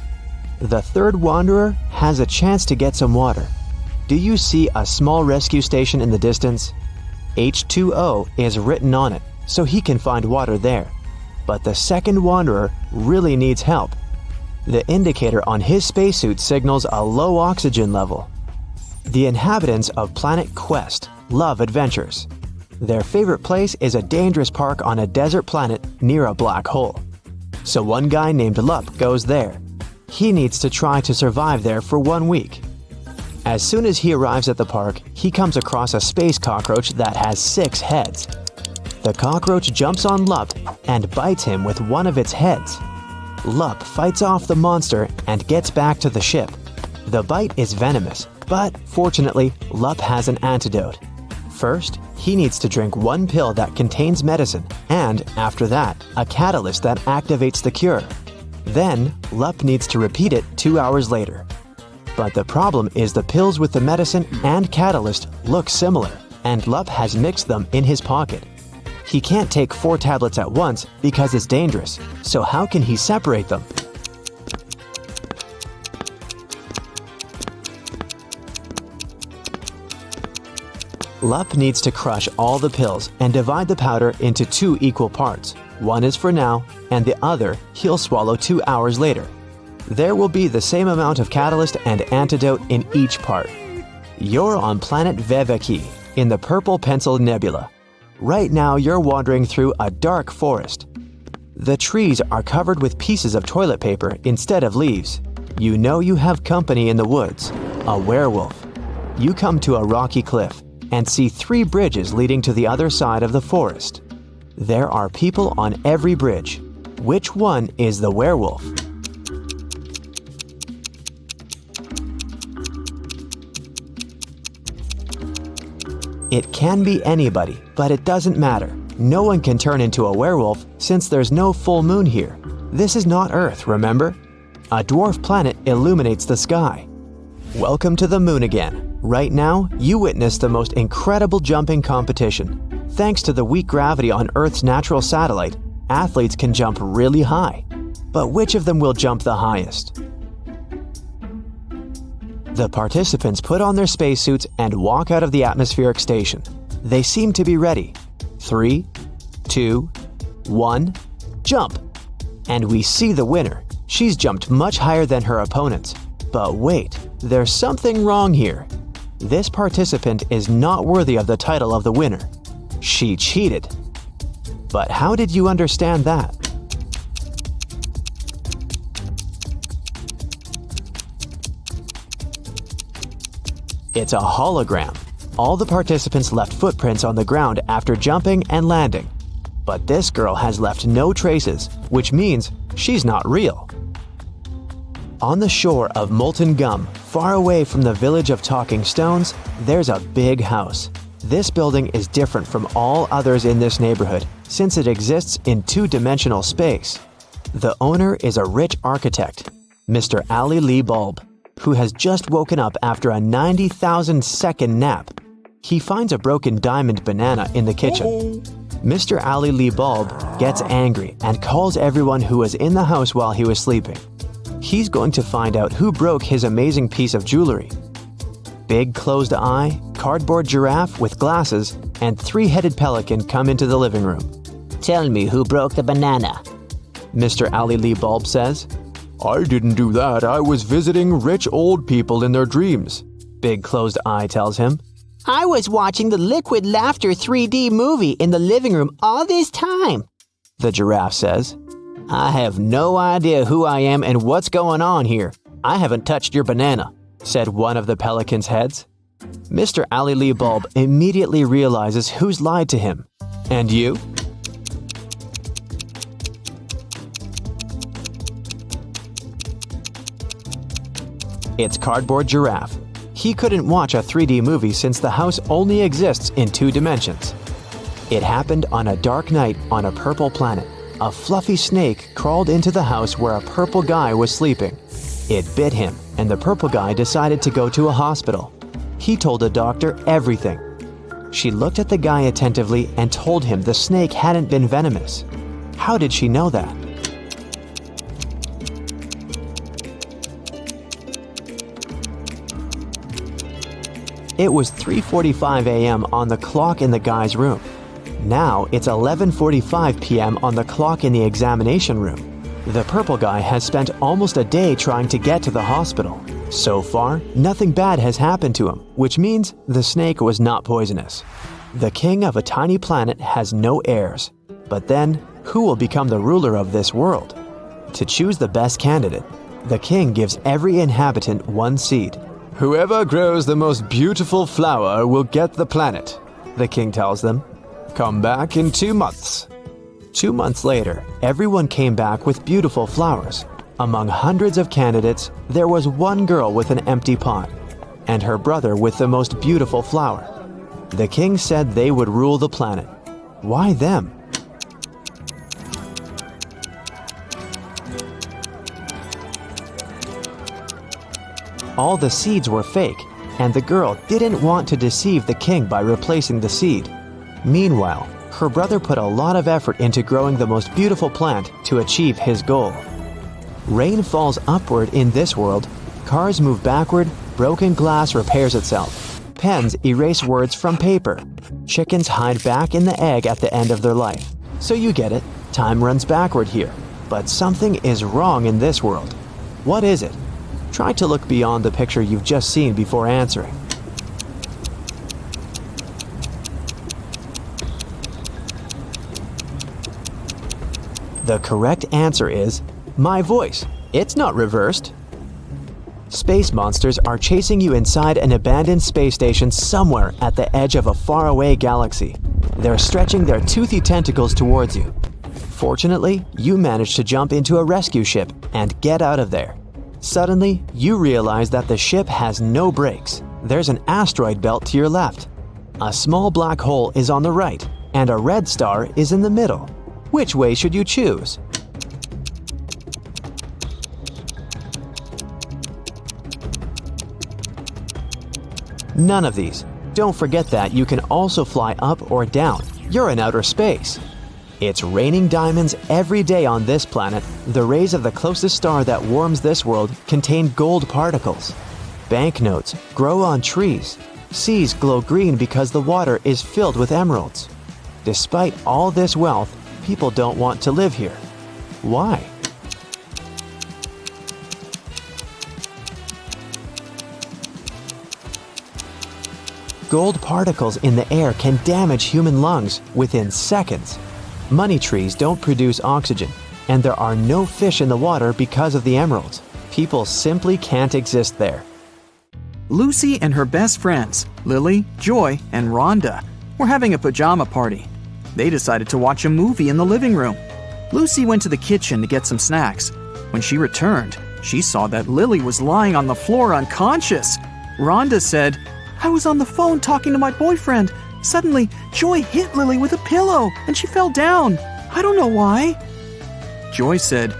The third wanderer has a chance to get some water. Do you see a small rescue station in the distance? H2O is written on it, so he can find water there. But the second wanderer really needs help. The indicator on his spacesuit signals a low oxygen level. The inhabitants of Planet Quest love adventures. Their favorite place is a dangerous park on a desert planet near a black hole. So one guy named Lup goes there. He needs to try to survive there for 1 week. As soon as he arrives at the park, he comes across a space cockroach that has 6 heads. The cockroach jumps on Lup and bites him with one of its heads. Lup fights off the monster and gets back to the ship. The bite is venomous, but fortunately, Lup has an antidote. First, he needs to drink 1 pill that contains medicine, and after that, a catalyst that activates the cure. Then, Lup needs to repeat it 2 hours later. But the problem is the pills with the medicine and catalyst look similar, and Lup has mixed them in his pocket. He can't take 4 tablets at once because it's dangerous, so how can he separate them? Lup needs to crush all the pills and divide the powder into 2 equal parts. One is for now, and the other he'll swallow 2 hours later. There will be the same amount of catalyst and antidote in each part. You're on planet Veveki, in the Purple Pencil Nebula. Right now you're wandering through a dark forest. The trees are covered with pieces of toilet paper instead of leaves. You know you have company in the woods, a werewolf. You come to a rocky cliff and see 3 bridges leading to the other side of the forest. There are people on every bridge. Which one is the werewolf? It can be anybody, but it doesn't matter. No one can turn into a werewolf since there's no full moon here. This is not Earth, remember? A dwarf planet illuminates the sky. Welcome to the moon again. Right now, you witness the most incredible jumping competition. Thanks to the weak gravity on Earth's natural satellite, athletes can jump really high. But which of them will jump the highest? The participants put on their spacesuits and walk out of the atmospheric station. They seem to be ready. 3, 2, 1, jump! And we see the winner. She's jumped much higher than her opponents. But wait, there's something wrong here. This participant is not worthy of the title of the winner. She cheated. But how did you understand that? It's a hologram. All the participants left footprints on the ground after jumping and landing. But this girl has left no traces, which means she's not real. On the shore of Molten Gum, far away from the village of Talking Stones, there's a big house. This building is different from all others in this neighborhood since it exists in 2-dimensional space. The owner is a rich architect, Mr. Ali Lee Bulb, who has just woken up after a 90,000-second nap. He finds a broken diamond banana in the kitchen. Mr. Ali Lee Bulb gets angry and calls everyone who was in the house while he was sleeping. He's going to find out who broke his amazing piece of jewelry. Big Closed Eye, Cardboard Giraffe with glasses, and Three-Headed Pelican come into the living room. Tell me who broke the banana. Mr. Ali Lee Bulb says, I didn't do that. I was visiting rich old people in their dreams. Big Closed Eye tells him. I was watching the Liquid Laughter 3D movie in the living room all this time. The giraffe says, I have no idea who I am and what's going on here. I haven't touched your banana, said one of the pelican's heads. Mr. Ali Lee Bulb immediately realizes who's lied to him. And you? It's Cardboard Giraffe. He couldn't watch a 3D movie since the house only exists in 2 dimensions. It happened on a dark night on a purple planet. A fluffy snake crawled into the house where a purple guy was sleeping. It bit him, and the purple guy decided to go to a hospital. He told the doctor everything. She looked at the guy attentively and told him the snake hadn't been venomous. How did she know that? It was 3:45 a.m. on the clock in the guy's room. Now it's 11:45 p.m. on the clock in the examination room. The purple guy has spent almost a day trying to get to the hospital. So far, nothing bad has happened to him, which means the snake was not poisonous. The king of a tiny planet has no heirs. But then, who will become the ruler of this world? To choose the best candidate, the king gives every inhabitant 1 seed. Whoever grows the most beautiful flower will get the planet, the king tells them. Come back in 2 months. 2 months later, everyone came back with beautiful flowers. Among hundreds of candidates, there was one girl with an empty pot, and her brother with the most beautiful flower. The king said they would rule the planet. Why them? All the seeds were fake, and the girl didn't want to deceive the king by replacing the seed. Meanwhile, her brother put a lot of effort into growing the most beautiful plant to achieve his goal. Rain falls upward in this world, cars move backward, broken glass repairs itself, pens erase words from paper, chickens hide back in the egg at the end of their life. So you get it, time runs backward here. But something is wrong in this world. What is it? Try to look beyond the picture you've just seen before answering. The correct answer is my voice. It's not reversed. Space monsters are chasing you inside an abandoned space station somewhere at the edge of a faraway galaxy. They're stretching their toothy tentacles towards you. Fortunately, you manage to jump into a rescue ship and get out of there. Suddenly, you realize that the ship has no brakes. There's an asteroid belt to your left. A small black hole is on the right, and a red star is in the middle. Which way should you choose? None of these. Don't forget that you can also fly up or down. You're in outer space. It's raining diamonds every day on this planet. The rays of the closest star that warms this world contain gold particles. Banknotes grow on trees. Seas glow green because the water is filled with emeralds. Despite all this wealth, people don't want to live here. Why? Gold particles in the air can damage human lungs within seconds. Money trees don't produce oxygen, and there are no fish in the water because of the emeralds. People simply can't exist there. Lucy and her best friends, Lily, Joy, and Rhonda, were having a pajama party. They decided to watch a movie in the living room. Lucy went to the kitchen to get some snacks. When she returned, she saw that Lily was lying on the floor unconscious. Rhonda said, "I was on the phone talking to my boyfriend. Suddenly, Joy hit Lily with a pillow and she fell down. I don't know why." Joy said,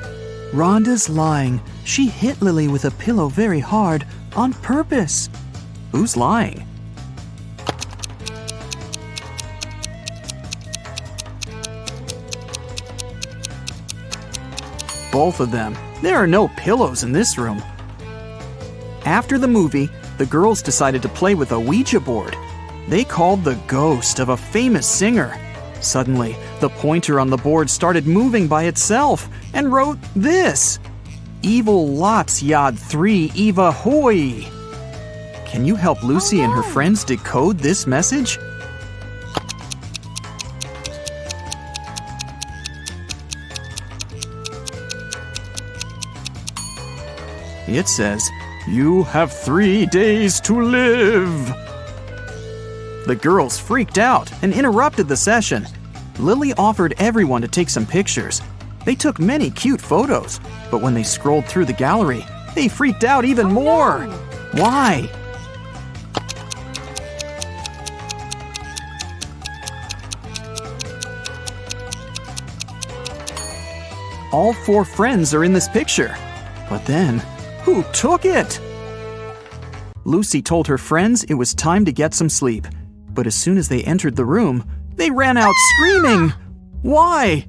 "Rhonda's lying. She hit Lily with a pillow very hard on purpose." Who's lying? Both of them. There are no pillows in this room. After the movie, the girls decided to play with a Ouija board. They called the ghost of a famous singer. Suddenly, the pointer on the board started moving by itself and wrote this: Evil Lots Yad 3 Eva Hoy. Can you help Lucy and her friends decode this message? It says, "You have 3 days to live." The girls freaked out and interrupted the session. Lily offered everyone to take some pictures. They took many cute photos, but when they scrolled through the gallery, they freaked out even more. Why? All 4 friends are in this picture. But then, who took it? Lucy told her friends it was time to get some sleep. But as soon as they entered the room, they ran out screaming. Why?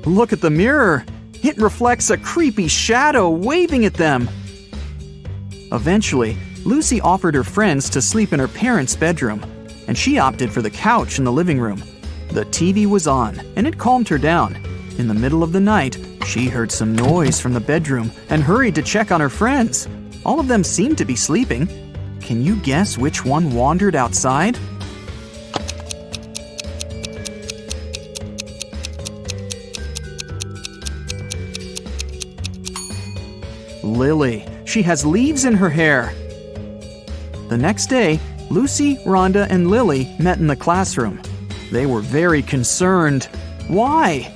Look at the mirror. It reflects a creepy shadow waving at them. Eventually, Lucy offered her friends to sleep in her parents' bedroom, and she opted for the couch in the living room. The TV was on, and it calmed her down. In the middle of the night, she heard some noise from the bedroom and hurried to check on her friends. All of them seemed to be sleeping. Can you guess which one wandered outside? Lily. She has leaves in her hair. The next day, Lucy, Rhonda, and Lily met in the classroom. They were very concerned. Why?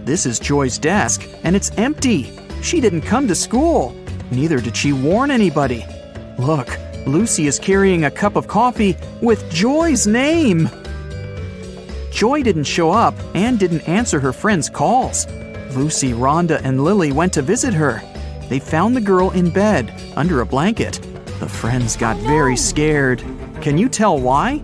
This is Joy's desk, and it's empty. She didn't come to school. Neither did she warn anybody. Look, Lucy is carrying a cup of coffee with Joy's name. Joy didn't show up and didn't answer her friends' calls. Lucy, Rhonda, and Lily went to visit her. They found the girl in bed, under a blanket. The friends got very scared. Can you tell why?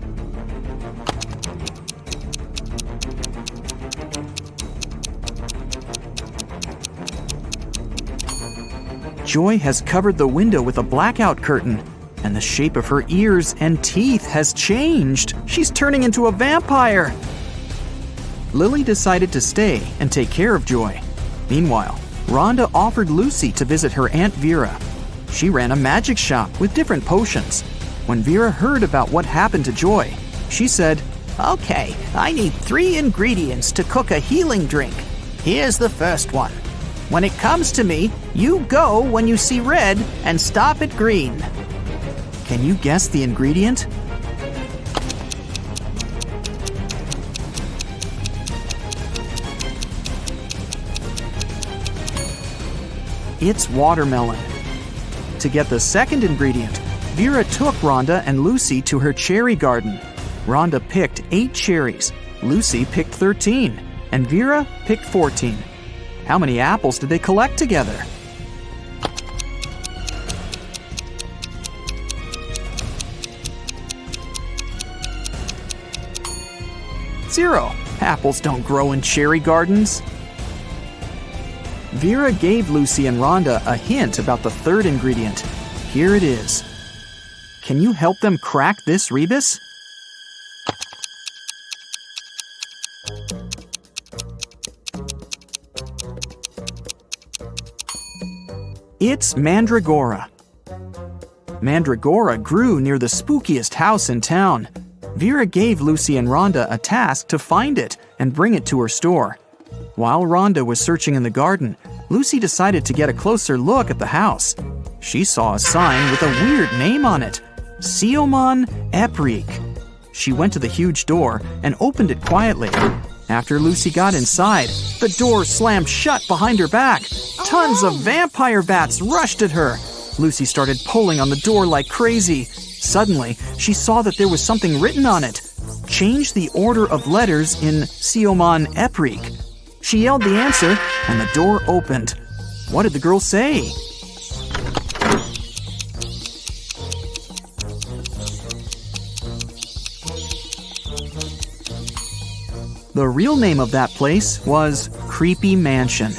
Joy has covered the window with a blackout curtain, and the shape of her ears and teeth has changed. She's turning into a vampire. Lily decided to stay and take care of Joy. Meanwhile, Rhonda offered Lucy to visit her Aunt Vera. She ran a magic shop with different potions. When Vera heard about what happened to Joy, she said, "Okay, I need 3 ingredients to cook a healing drink. Here's the first one. When it comes to me, you go when you see red and stop at green." Can you guess the ingredient? It's watermelon. To get the second ingredient, Vera took Rhonda and Lucy to her cherry garden. Rhonda picked 8 cherries, Lucy picked 13, and Vera picked 14. How many apples did they collect together? 0. Apples don't grow in cherry gardens. Vera gave Lucy and Rhonda a hint about the third ingredient. Here it is. Can you help them crack this rebus? It's mandragora. Mandragora grew near the spookiest house in town. Vera gave Lucy and Rhonda a task to find it and bring it to her store. While Rhonda was searching in the garden, Lucy decided to get a closer look at the house. She saw a sign with a weird name on it, Siomon Eprik. She went to the huge door and opened it quietly. After Lucy got inside, the door slammed shut behind her back. Tons of vampire bats rushed at her. Lucy started pulling on the door like crazy. Suddenly, she saw that there was something written on it. Change the order of letters in Siomon Eprik. She yelled the answer, and the door opened. What did the girl say? The real name of that place was Creepy Mansion.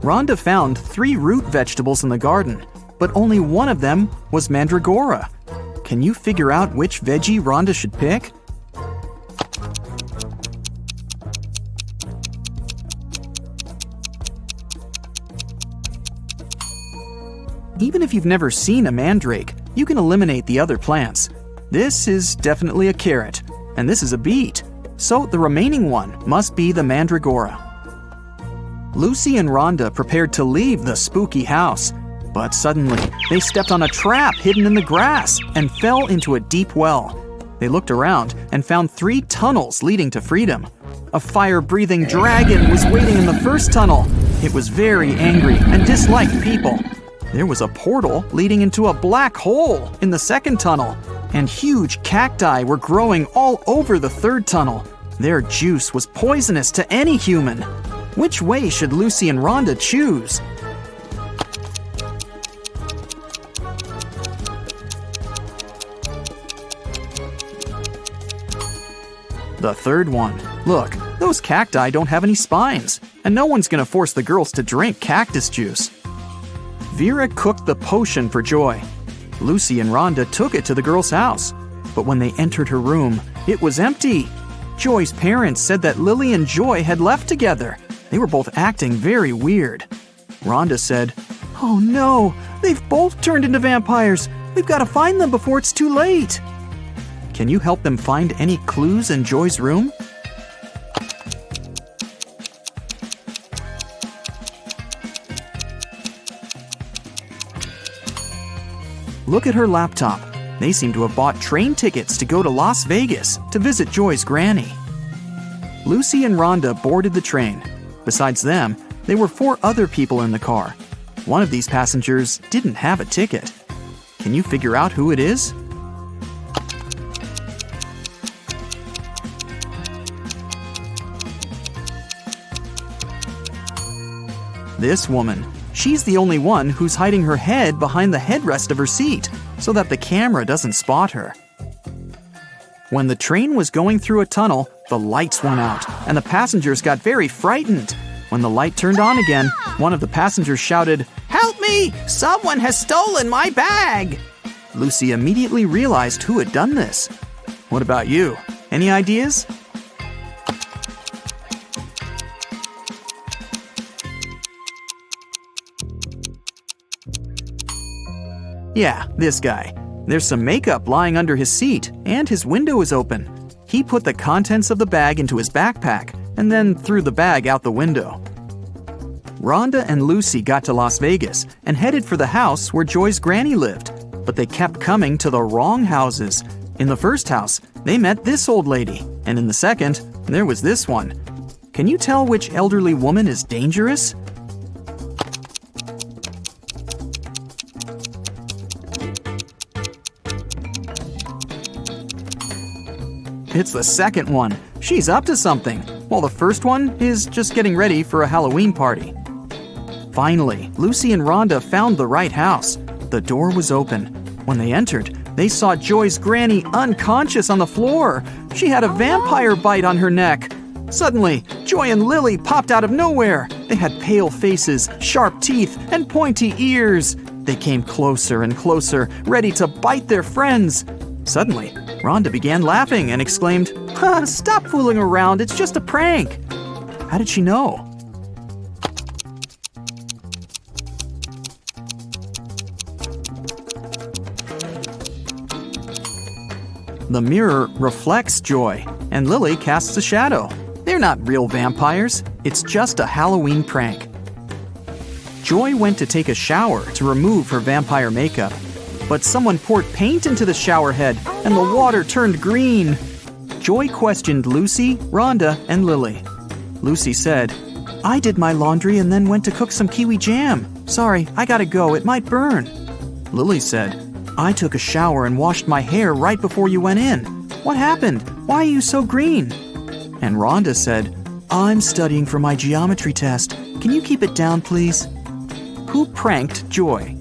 Rhonda found 3 root vegetables in the garden, but only one of them was mandragora. Can you figure out which veggie Rhonda should pick? Even if you've never seen a mandrake, you can eliminate the other plants. This is definitely a carrot, and this is a beet, so the remaining one must be the mandragora. Lucy and Rhonda prepared to leave the spooky house, but suddenly they stepped on a trap hidden in the grass and fell into a deep well. They looked around and found 3 tunnels leading to freedom. A fire-breathing dragon was waiting in the first tunnel. It was very angry and disliked people. There was a portal leading into a black hole in the second tunnel, and huge cacti were growing all over the third tunnel. Their juice was poisonous to any human. Which way should Lucy and Rhonda choose? The third one. Look, those cacti don't have any spines, and no one's gonna force the girls to drink cactus juice. Vera cooked the potion for Joy. Lucy and Rhonda took it to the girl's house, but when they entered her room, it was empty. Joy's parents said that Lily and Joy had left together. They were both acting very weird. Rhonda said, "Oh no, they've both turned into vampires. We've got to find them before it's too late." Can you help them find any clues in Joy's room? Look at her laptop. They seem to have bought train tickets to go to Las Vegas to visit Joy's granny. Lucy and Rhonda boarded the train. Besides them, there were 4 other people in the car. One of these passengers didn't have a ticket. Can you figure out who it is? This woman. She's the only one who's hiding her head behind the headrest of her seat so that the camera doesn't spot her. When the train was going through a tunnel, the lights went out and the passengers got very frightened. When the light turned on again, one of the passengers shouted, Help me! Someone has stolen my bag! Lucy immediately realized who had done this. What about you? Any ideas? Yeah, this guy. There's some makeup lying under his seat, and his window is open. He put the contents of the bag into his backpack, and then threw the bag out the window. Rhonda and Lucy got to Las Vegas and headed for the house where Joy's granny lived, but they kept coming to the wrong houses. In the first house, they met this old lady, and in the second, there was this one. Can you tell which elderly woman is dangerous? It's the second one. She's up to something, while the first one is just getting ready for a Halloween party. Finally, Lucy and Rhonda found the right house. The door was open. When they entered, they saw Joy's granny unconscious on the floor. She had a vampire bite on her neck. Suddenly, Joy and Lily popped out of nowhere. They had pale faces, sharp teeth, and pointy ears. They came closer and closer, ready to bite their friends. Suddenly, Rhonda began laughing and exclaimed, Stop fooling around, it's just a prank. How did she know? The mirror reflects Joy, and Lily casts a shadow. They're not real vampires, it's just a Halloween prank. Joy went to take a shower to remove her vampire makeup, but someone poured paint into the shower head and the water turned green. Joy questioned Lucy, Rhonda, and Lily. Lucy said, I did my laundry and then went to cook some kiwi jam. Sorry, I gotta go, it might burn. Lily said, I took a shower and washed my hair right before you went in. What happened? Why are you so green? And Rhonda said, I'm studying for my geometry test. Can you keep it down, please? Who pranked Joy?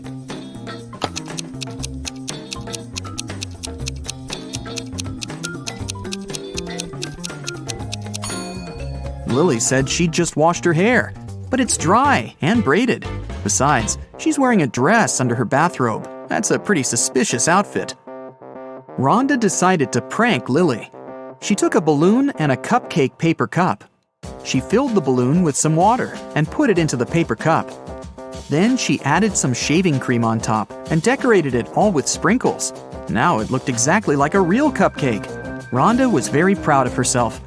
Lily said she'd just washed her hair, but it's dry and braided. Besides, she's wearing a dress under her bathrobe. That's a pretty suspicious outfit. Rhonda decided to prank Lily. She took a balloon and a cupcake paper cup. She filled the balloon with some water and put it into the paper cup. Then she added some shaving cream on top and decorated it all with sprinkles. Now it looked exactly like a real cupcake. Rhonda was very proud of herself.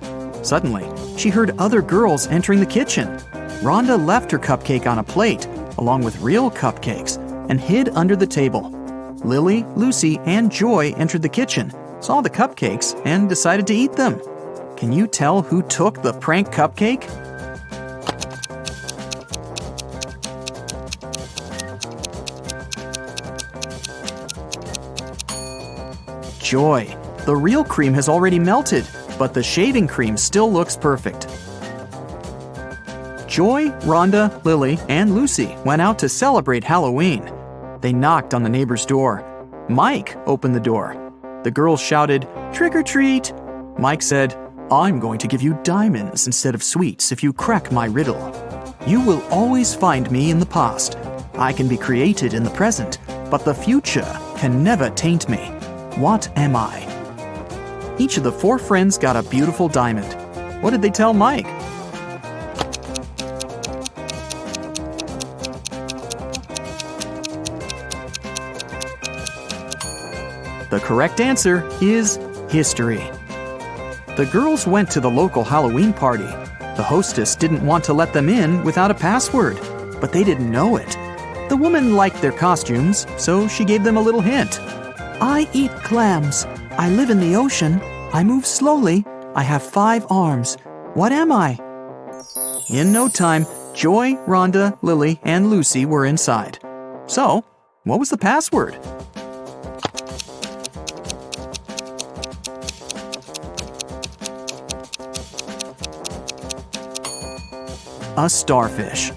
Suddenly, she heard other girls entering the kitchen. Rhonda left her cupcake on a plate, along with real cupcakes, and hid under the table. Lily, Lucy, and Joy entered the kitchen, saw the cupcakes, and decided to eat them. Can you tell who took the prank cupcake? Joy. The real cream has already melted, but the shaving cream still looks perfect. Joy, Rhonda, Lily, and Lucy went out to celebrate Halloween. They knocked on the neighbor's door. Mike opened the door. The girls shouted, "Trick or treat!" Mike said, "I'm going to give you diamonds instead of sweets if you crack my riddle. You will always find me in the past. I can be created in the present, but the future can never taint me. What am I?" Each of the 4 friends got a beautiful diamond. What did they tell Mike? The correct answer is history. The girls went to the local Halloween party. The hostess didn't want to let them in without a password, but they didn't know it. The woman liked their costumes, so she gave them a little hint. "I eat clams. I live in the ocean. I move slowly. I have 5 arms. What am I?" In no time, Joy, Rhonda, Lily, and Lucy were inside. So, what was the password? A starfish.